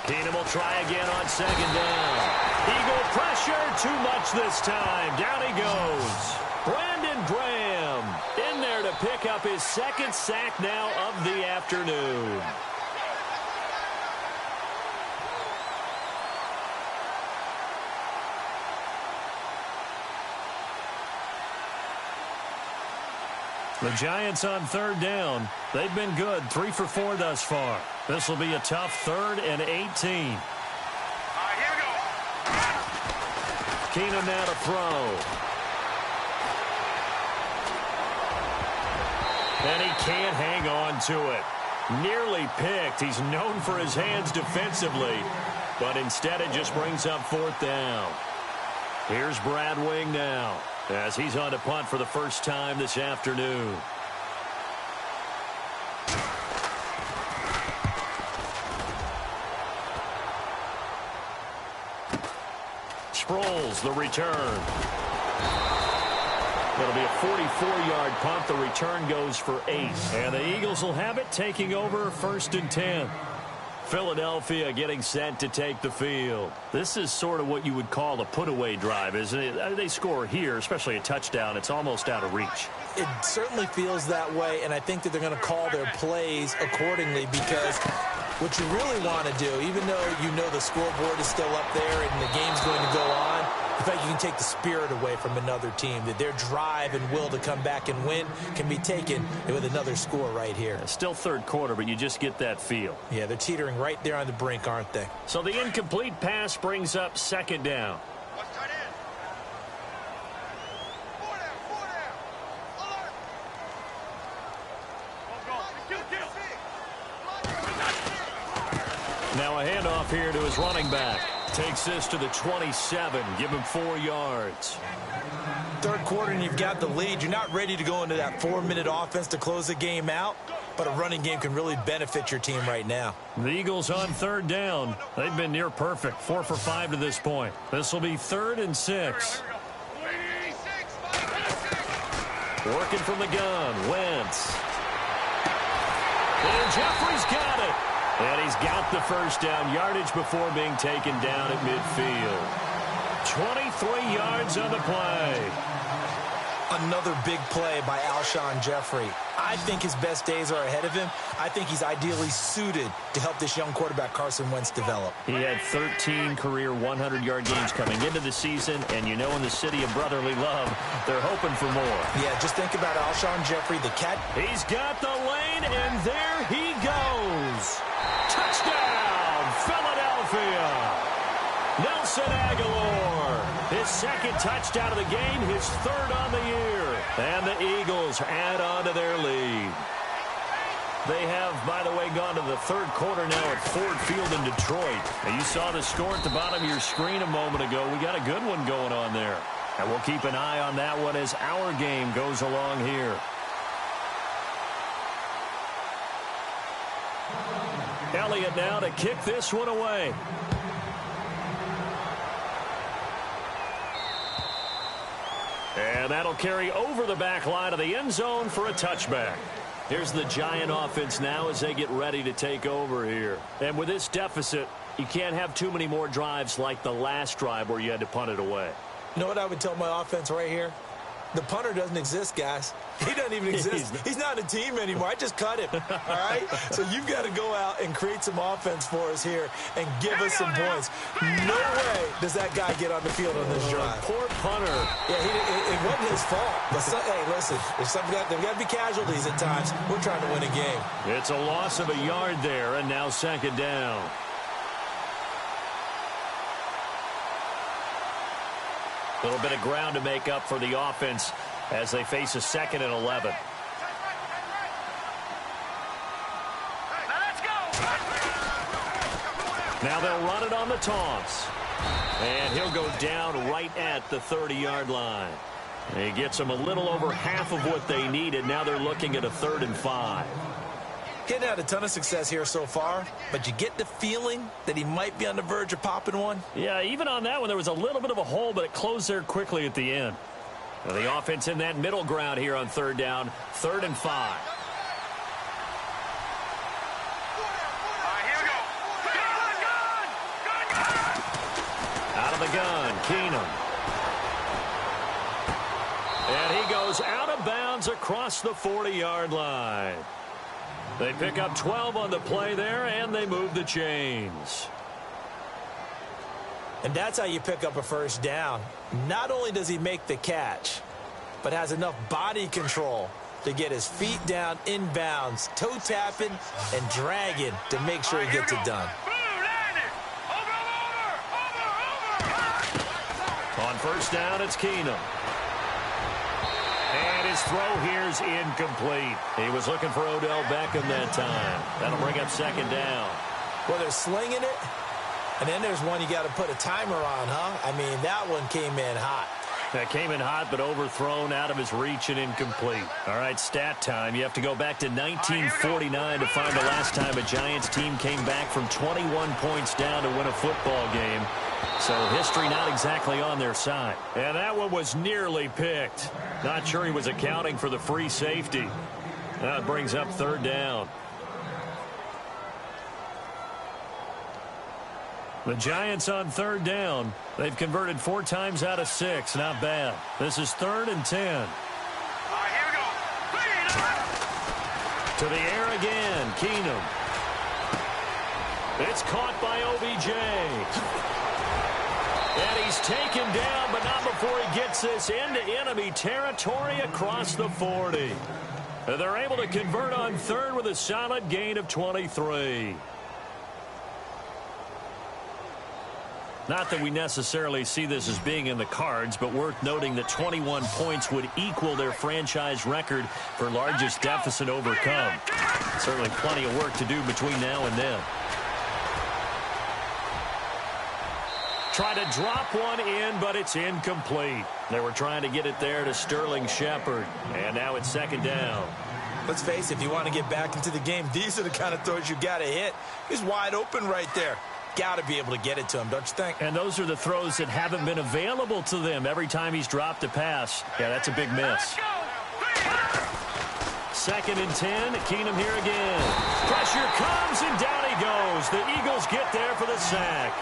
Keenum will try again on 2nd down. Eagle pressure, too much this time. Down he goes. Brandon Graham in there to pick up his 2nd sack now of the afternoon. The Giants on 3rd down. They've been good, 3 for 4 thus far. This will be a tough 3rd and 18. Keenum now to throw. And he can't hang on to it. Nearly picked. He's known for his hands defensively, but instead it just brings up 4th down. Here's Brad Wing now as he's on to punt for the first time this afternoon. Sproles, the return. It'll be a 44-yard punt. The return goes for 8. And the Eagles will have it, taking over 1st and 10. Philadelphia getting set to take the field. This is sort of what you would call a put-away drive, isn't it? They score here, especially a touchdown. It's almost out of reach. It certainly feels that way, and I think that they're going to call their plays accordingly, because what you really want to do, even though you know the scoreboard is still up there and the game's going to go on, the fact you can take the spirit away from another team, that their drive and will to come back and win can be taken with another score right here. Still 3rd quarter, but you just get that feel. Yeah, they're teetering right there on the brink, aren't they? So the incomplete pass brings up 2nd down. Now a handoff here to his running back. Takes this to the 27. Give him 4 yards. 3rd quarter and you've got the lead. You're not ready to go into that 4-minute offense to close the game out, but a running game can really benefit your team right now. The Eagles on 3rd down. They've been near perfect. 4 for 5 to this point. This will be 3rd and 6. Working from the gun. Wentz. And Jeffrey's got it. And he's got the first down, yardage before being taken down at midfield. 23 yards on the play. Another big play by Alshon Jeffrey. I think his best days are ahead of him. I think he's ideally suited to help this young quarterback Carson Wentz develop. He had 13 career 100-yard games coming into the season, and you know in the city of brotherly love, they're hoping for more. Yeah, just think about Alshon Jeffrey, the cat. He's got the lane, and there he goes. Touchdown, Philadelphia. Nelson Aguilar, his second touchdown of the game, his third on the year. And the Eagles add on to their lead. They have, by the way, gone to the third quarter now at Ford Field in Detroit. And you saw the score at the bottom of your screen a moment ago. We got a good one going on there. And we'll keep an eye on that one as our game goes along here. Elliott now to kick this one away. And that'll carry over the back line of the end zone for a touchback. Here's the Giant offense now as they get ready to take over here. And with this deficit, you can't have too many more drives like the last drive where you had to punt it away. You know what I would tell my offense right here? The punter doesn't exist, guys. He doesn't even exist. He's not a team anymore. I just cut him, all right? So you've got to go out and create some offense for us here and give us some points. No way does that guy get on the field on this drive. Poor punter. Yeah, it wasn't his fault. But hey, listen, there's got to be casualties at times. We're trying to win a game. It's a loss of a yard there, and now second down. A little bit of ground to make up for the offense as they face a 2nd and 11. Now they'll run it on the toss. And he'll go down right at the 30-yard line. He gets them a little over half of what they needed. Now they're looking at a 3rd and 5. Getting had a ton of success here so far, but you get the feeling that he might be on the verge of popping one. Yeah, even on that one, there was a little bit of a hole, but it closed there quickly at the end. Well, the offense in that middle ground here on 3rd down, 3rd and 5. Out of the gun, Keenum. And he goes out of bounds across the 40-yard line. They pick up 12 on the play there, and they move the chains. And that's how you pick up a first down. Not only does he make the catch, but has enough body control to get his feet down inbounds, toe tapping and dragging to make sure he gets it done. On first down, it's Keenum. And his throw here's incomplete. He was looking for Odell Beckham that time. That'll bring up second down. Well, they're slinging it, and then there's one you got to put a timer on, huh? I mean, that one came in hot. That came in hot, but overthrown, out of his reach and incomplete. All right, stat time. You have to go back to 1949 to find the last time a Giants team came back from 21 points down to win a football game. So history not exactly on their side. And that one was nearly picked. Not sure he was accounting for the free safety. That brings up 3rd down. The Giants on 3rd down. They've converted 4 times out of 6. Not bad. This is 3rd and 10. Here we go. To the air again. Keenum. It's caught by OBJ. And he's taken down, but not before he gets this into enemy territory across the 40. And they're able to convert on 3rd with a solid gain of 23. Not that we necessarily see this as being in the cards, but worth noting that 21 points would equal their franchise record for largest deficit overcome. Certainly plenty of work to do between now and then. Try to drop one in, but it's incomplete. They were trying to get it there to Sterling Shepard. And now it's 2nd down. Let's face it, if you want to get back into the game, these are the kind of throws you got to hit. He's wide open right there. Got to be able to get it to him, don't you think? And those are the throws that haven't been available to them every time he's dropped a pass. Yeah, that's a big miss. 2nd and 10. Keenum here again. Pressure comes, and down he goes. The Eagles get there for the sack.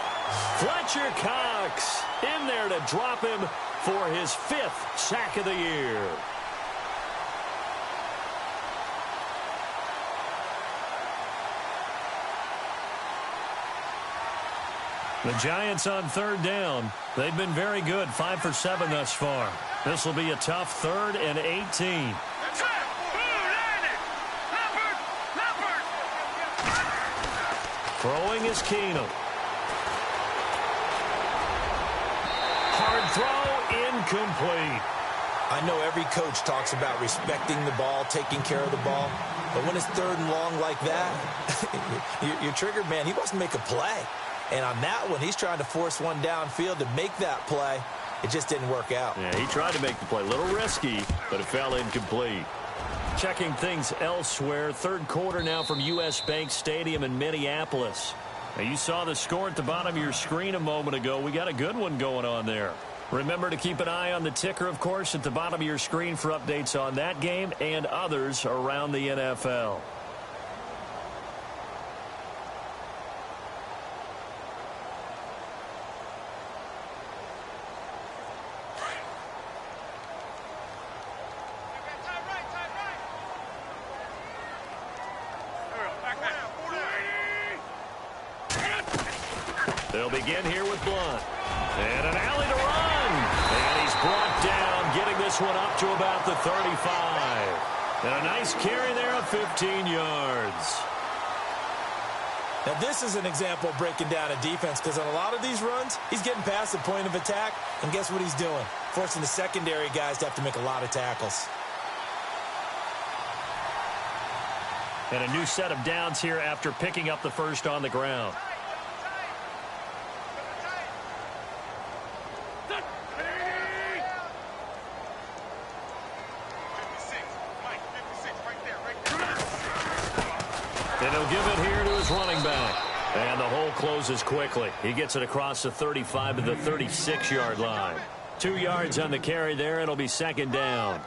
Fletcher Cox in there to drop him for his 5th sack of the year. The Giants on 3rd down. They've been very good, 5 for 7 thus far. This will be a tough 3rd and 18. Throwing is Keenum. Hard throw, incomplete. I know every coach talks about respecting the ball, taking care of the ball, but when it's 3rd and long like that, you're triggered, man. He wants to make a play. And on that one, he's trying to force one downfield to make that play. It just didn't work out. Yeah, he tried to make the play. A little risky, but it fell incomplete. Checking things elsewhere. 3rd quarter now from U.S. Bank Stadium in Minneapolis. Now, you saw the score at the bottom of your screen a moment ago. We got a good one going on there. Remember to keep an eye on the ticker, of course, at the bottom of your screen for updates on that game and others around the NFL. They'll begin here with Blunt. And an alley to run. And he's brought down, getting this one up to about the 35. And a nice carry there of 15 yards. Now, this is an example of breaking down a defense, because on a lot of these runs, he's getting past the point of attack, and guess what he's doing? Forcing the secondary guys to have to make a lot of tackles. And a new set of downs here after picking up the first on the ground. And he'll give it here to his running back. And the hole closes quickly. He gets it across the 35 to the 36-yard line. 2 yards on the carry there. It'll be 2nd down.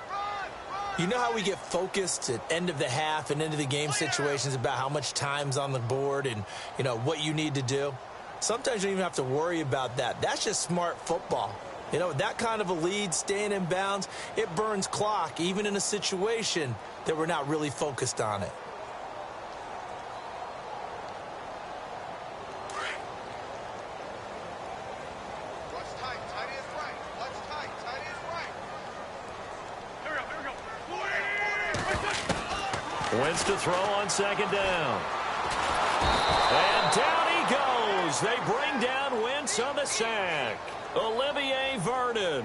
You know how we get focused at end of the half and into the game situations about how much time's on the board and, you know, what you need to do? Sometimes you don't even have to worry about that. That's just smart football. You know, that kind of a lead, staying in bounds, it burns clock, even in a situation that we're not really focused on it. Wentz to throw on 2nd down. And down he goes. They bring down Wentz on the sack. Olivier Vernon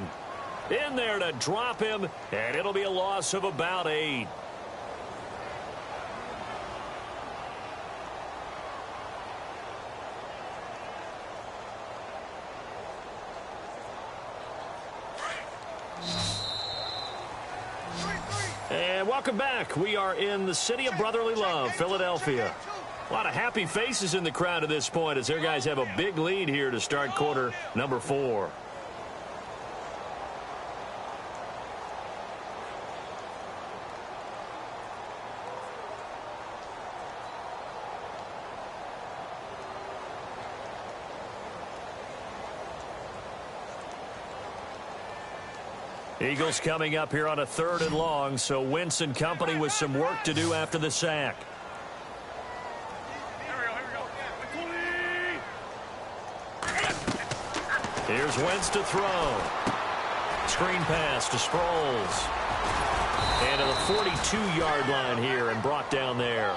in there to drop him, and it'll be a loss of about 8. And welcome back. We are in the city of brotherly love, Philadelphia. A lot of happy faces in the crowd at this point as their guys have a big lead here to start quarter number 4. Eagles coming up here on a 3rd and long, so Wentz and company with some work to do after the sack. Here's Wentz to throw. Screen pass to Sproles. And to the 42-yard line here and brought down there.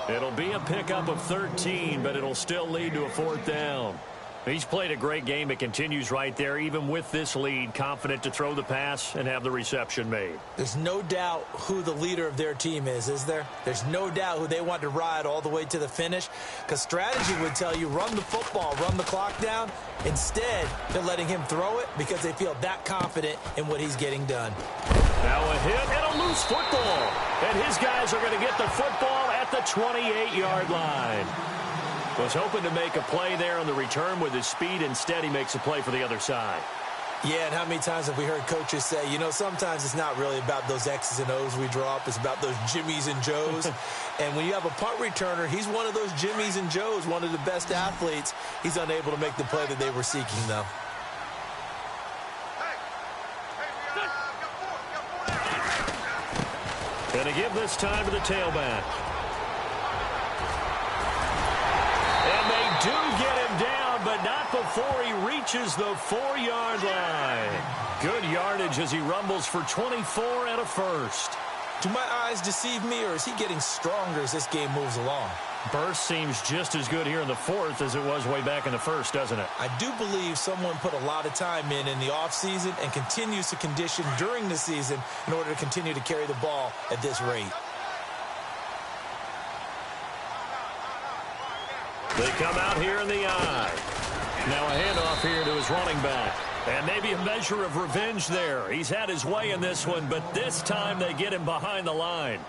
It'll be a pickup of 13, but it'll still lead to a 4th down. He's played a great game. It continues right there, even with this lead, confident to throw the pass and have the reception made. There's no doubt who the leader of their team is there? There's no doubt who they want to ride all the way to the finish, because strategy would tell you run the football, run the clock down. Instead, they're letting him throw it because they feel that confident in what he's getting done. Now a hit and a loose football. And his guys are going to get the football at the 28-yard line. Was hoping to make a play there on the return with his speed. Instead, he makes a play for the other side. Yeah, and how many times have we heard coaches say, you know, sometimes it's not really about those X's and O's we draw up. It's about those Jimmies and Joes. And when you have a punt returner, he's one of those Jimmies and Joes, one of the best athletes. He's unable to make the play that they were seeking, though. Gonna give this time to the tailback. And they do get him down, but not before he reaches the 4-yard line. Good yardage as he rumbles for 24 and a first. Do my eyes deceive me, or is he getting stronger as this game moves along? Burst seems just as good here in the fourth as it was way back in the first, doesn't it? I do believe someone put a lot of time in the offseason and continues to condition during the season in order to continue to carry the ball at this rate. They come out here in the eye. Now a handoff here to his running back. And maybe a measure of revenge there. He's had his way in this one, but this time they get him behind the line.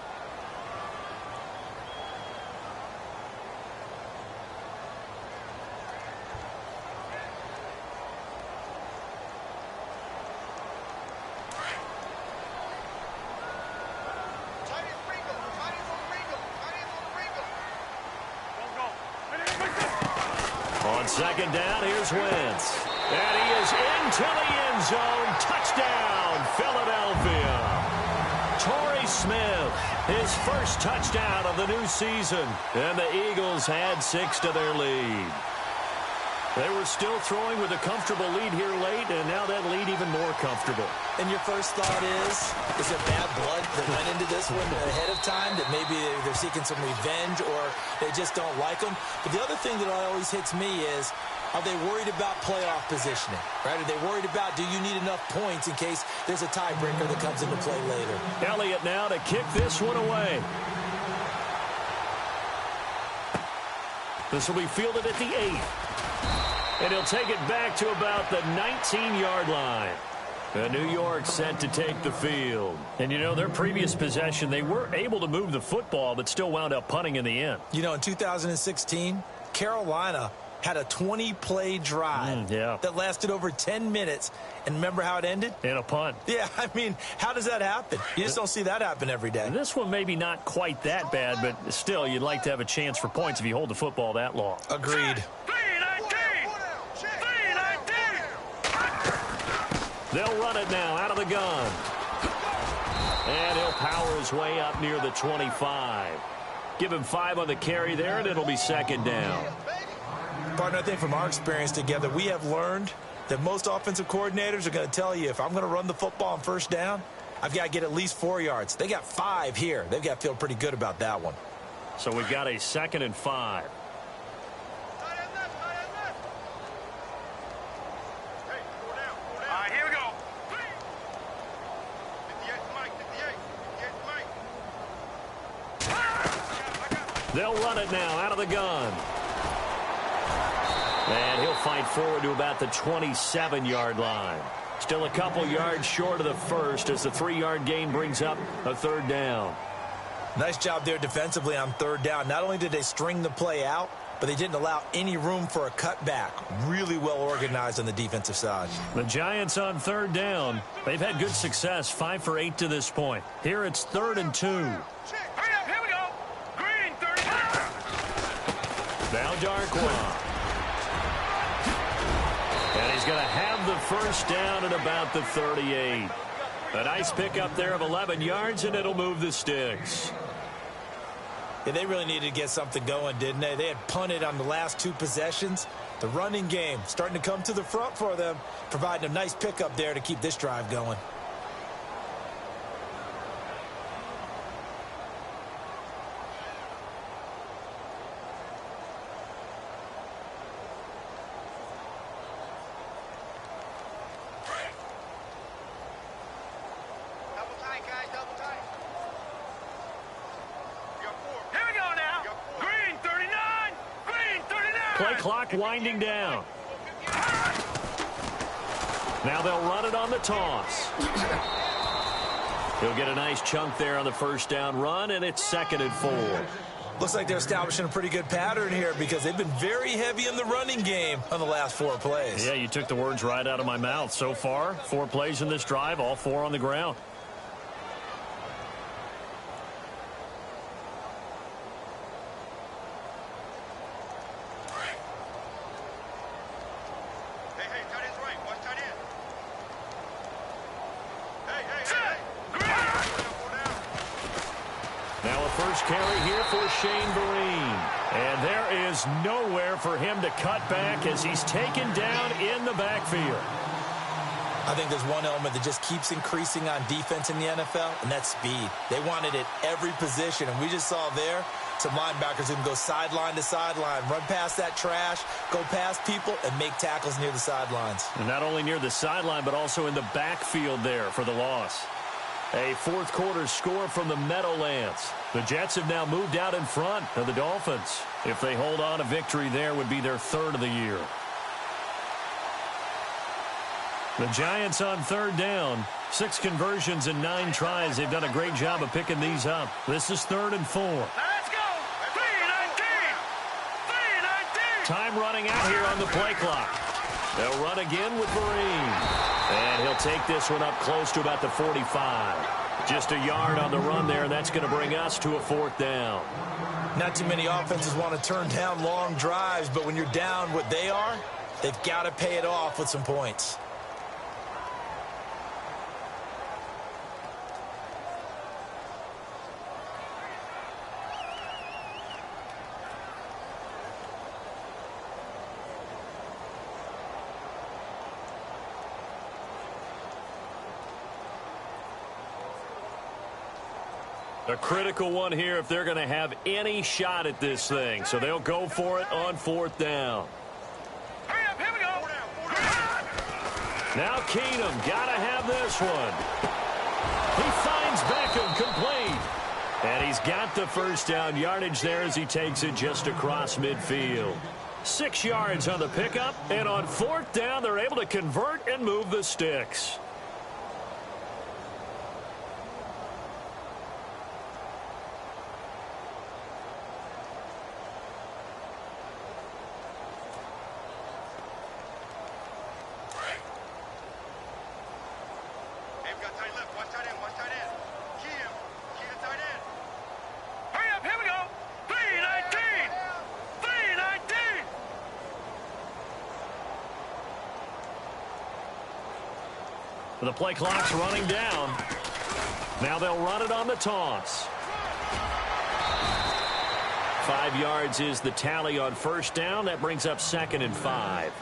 On second down, here's Wentz. And he is into the end zone. Touchdown, Philadelphia. Torrey Smith, his first touchdown of the new season. And the Eagles add 6 to their lead. They were still throwing with a comfortable lead here late, and now that lead even more comfortable. And your first thought is there bad blood that went into this one ahead of time, that maybe they're seeking some revenge or they just don't like them? But the other thing that always hits me is, are they worried about playoff positioning? Right? Are they worried about, do you need enough points in case there's a tiebreaker that comes into play later? Elliott now to kick this one away. This will be fielded at the 8. And he'll take it back to about the 19-yard line. New York set to take the field. And, you know, their previous possession, they were able to move the football, but still wound up punting in the end. You know, in 2016, Carolina had a 20-play drive that lasted over 10 minutes. And remember how it ended? In a punt. Yeah, I mean, how does that happen? You just don't see that happen every day. This one maybe not quite that bad, but still, you'd like to have a chance for points if you hold the football that long. Agreed. They'll run it now out of the gun. And he'll power his way up near the 25. Give him 5 on the carry there, and it'll be second down. Partner, I think from our experience together, we have learned that most offensive coordinators are going to tell you, if I'm going to run the football on first down, I've got to get at least 4 yards. They got 5 here. They've got to feel pretty good about that one. So we've got a 2nd and 5. Here we go. They'll run it now out of the gun. And he'll fight forward to about the 27-yard line. Still a couple yards short of the first as the 3-yard gain brings up a 3rd down. Nice job there defensively on 3rd down. Not only did they string the play out, but they didn't allow any room for a cutback. Really well organized on the defensive side. The Giants on 3rd down. They've had good success, 5 for 8 to this point. Here it's 3rd and 2. Hurry up, here we go. Green, 39. Now Darkwa. And he's going to have the first down at about the 38. A nice pickup there of 11 yards, and it'll move the sticks. Yeah, they really needed to get something going, didn't they? They had punted on the last 2 possessions. The running game starting to come to the front for them, providing a nice pickup there to keep this drive going. Play clock winding down. Now they'll run it on the toss. He'll get a nice chunk there on the first down run, and it's 2nd and 4. Looks like they're establishing a pretty good pattern here because they've been very heavy in the running game on the last 4 plays. Yeah, you took the words right out of my mouth. So far, 4 plays in this drive, all 4 on the ground. First carry here for Shane Vereen. And there is nowhere for him to cut back as he's taken down in the backfield. I think there's one element that just keeps increasing on defense in the NFL, and that's speed. They want it at every position, and we just saw there some linebackers who can go sideline to sideline, run past that trash, go past people, and make tackles near the sidelines. And not only near the sideline, but also in the backfield there for the loss. A fourth quarter score from the Meadowlands. The Jets have now moved out in front of the Dolphins. If they hold on, a victory there would be their 3rd of the year. The Giants on 3rd down. 6 conversions and 9 tries. They've done a great job of picking these up. This is 3rd and 4. Let's go! 3:19! 3:19! Time running out here on the play clock. They'll run again with Vereen. And he'll take this one up close to about the 45. Just a yard on the run there, and that's going to bring us to a 4th down. Not too many offenses want to turn down long drives, but when you're down what they are, they've got to pay it off with some points. A critical one here if they're going to have any shot at this thing. So they'll go for it on 4th down. Hurry up, here we go! Now Keenum got to have this one. He finds Beckham complete. And he's got the first down yardage there as he takes it just across midfield. 6 yards on the pickup. And on 4th down, they're able to convert and move the sticks. The play clock's running down. Now they'll run it on the toss. 5 yards is the tally on 1st down. That brings up 2nd and 5.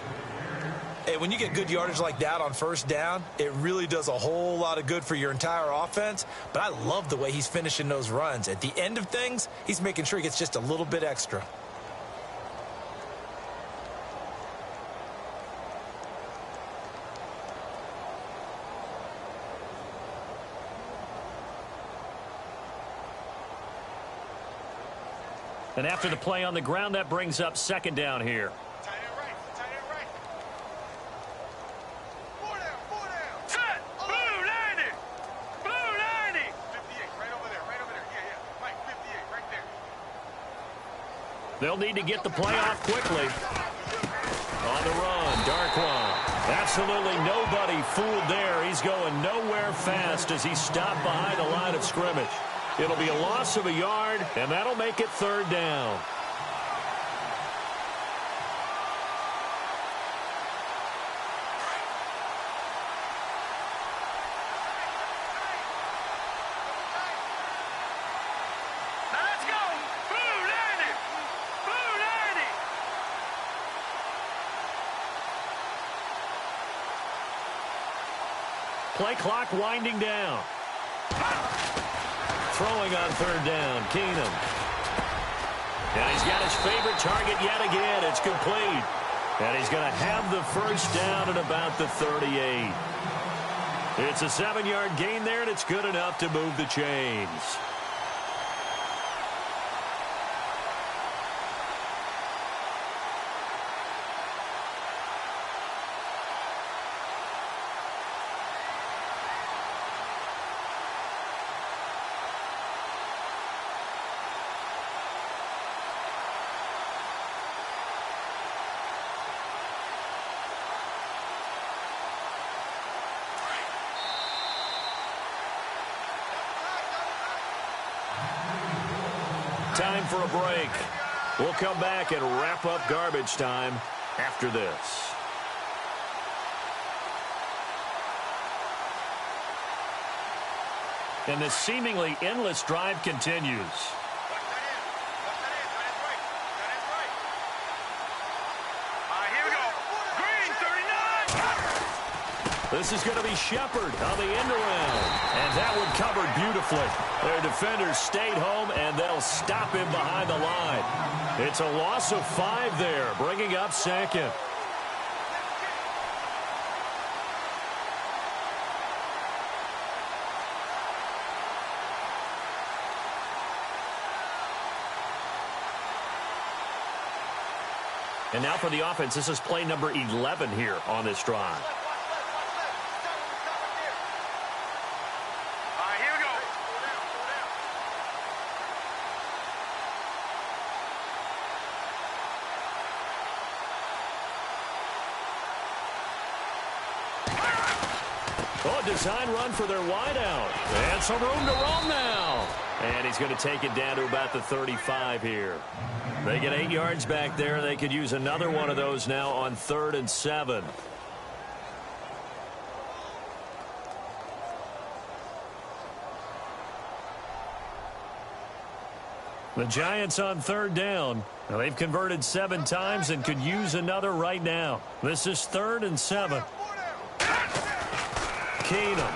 Hey, when you get good yardage like that on 1st down, it really does a whole lot of good for your entire offense. But I love the way he's finishing those runs. At the end of things, he's making sure he gets just a little bit extra. And after the play on the ground, that brings up 2nd down here. Tight end right. Tight end right. 4 down. 4 down. Set. Blue 90. Blue 90. 58. Right over there. Right over there. Yeah. Mike, 58. Right there. They'll need to get the play off quickly. On the run, Darkwan. Absolutely nobody fooled there. He's going nowhere fast as he's stopped behind the line of scrimmage. It'll be a loss of a yard, and that'll make it 3rd down. Let's go. Blue 90. Blue 90. Play clock winding down. Throwing on 3rd down, Keenum. And he's got his favorite target yet again. It's complete. And he's going to have the first down at about the 38. It's a 7-yard gain there, and it's good enough to move the chains. time for a break. We'll come back and wrap up garbage time after this. And this seemingly endless drive continues. This is going to be Shepard on the end around. And that one covered beautifully. Their defenders stayed home, and they'll stop him behind the line. It's a loss of 5 there, bringing up second. And now for the offense, this is play number 11 here on this drive. Oh, design run for their wideout. And some room to roam now. And he's going to take it down to about the 35 here. They get 8 yards back there. They could use another one of those now on 3rd and 7. The Giants on 3rd down. Now, they've converted 7 times and could use another right now. This is 3rd and 7. Keenum.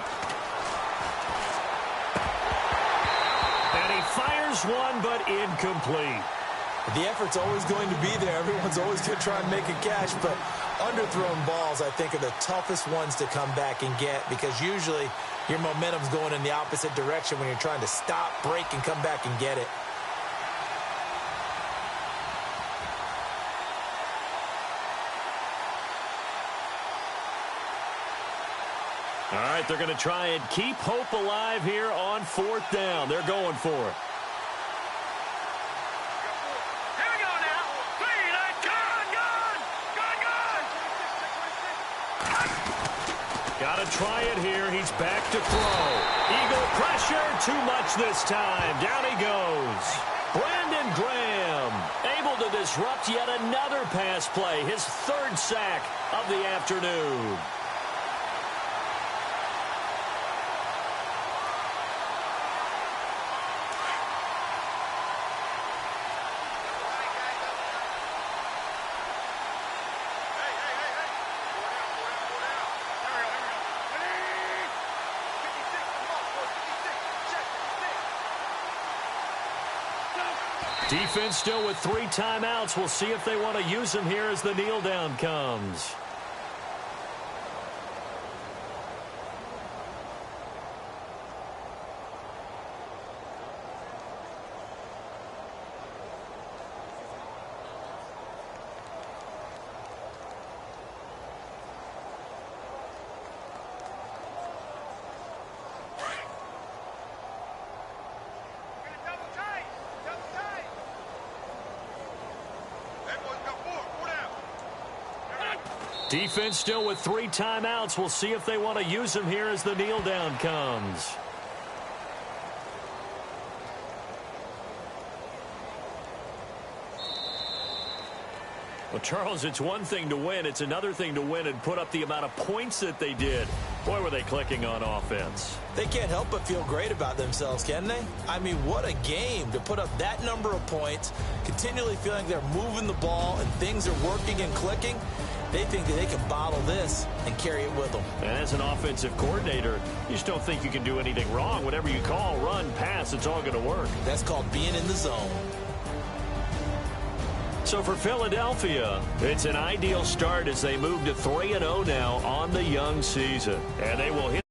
And he fires one, but incomplete. The effort's always going to be there. Everyone's always going to try and make a catch, but underthrown balls, I think, are the toughest ones to come back and get because usually your momentum's going in the opposite direction when you're trying to stop, break, and come back and get it. All right, they're going to try and keep hope alive here on 4th down. They're going for it. Here we go now. 3, 9, gun. Got to try it here. He's back to throw. Eagle pressure. Too much this time. Down he goes. Brandon Graham able to disrupt yet another pass play. His 3rd sack of the afternoon. Defense still with 3 timeouts. We'll see if they want to use them here as the kneel down comes. Defense still with 3 timeouts. We'll see if they want to use them here as the kneel down comes. Well, Charles, it's one thing to win. It's another thing to win and put up the amount of points that they did. Boy, were they clicking on offense. They can't help but feel great about themselves, can they? I mean, what a game to put up that number of points, continually feeling they're moving the ball and things are working and clicking. They think that they can bottle this and carry it with them. And as an offensive coordinator, you just don't think you can do anything wrong. Whatever you call, run, pass, it's all going to work. That's called being in the zone. So for Philadelphia, it's an ideal start as they move to 3-0 now on the young season. And they will hit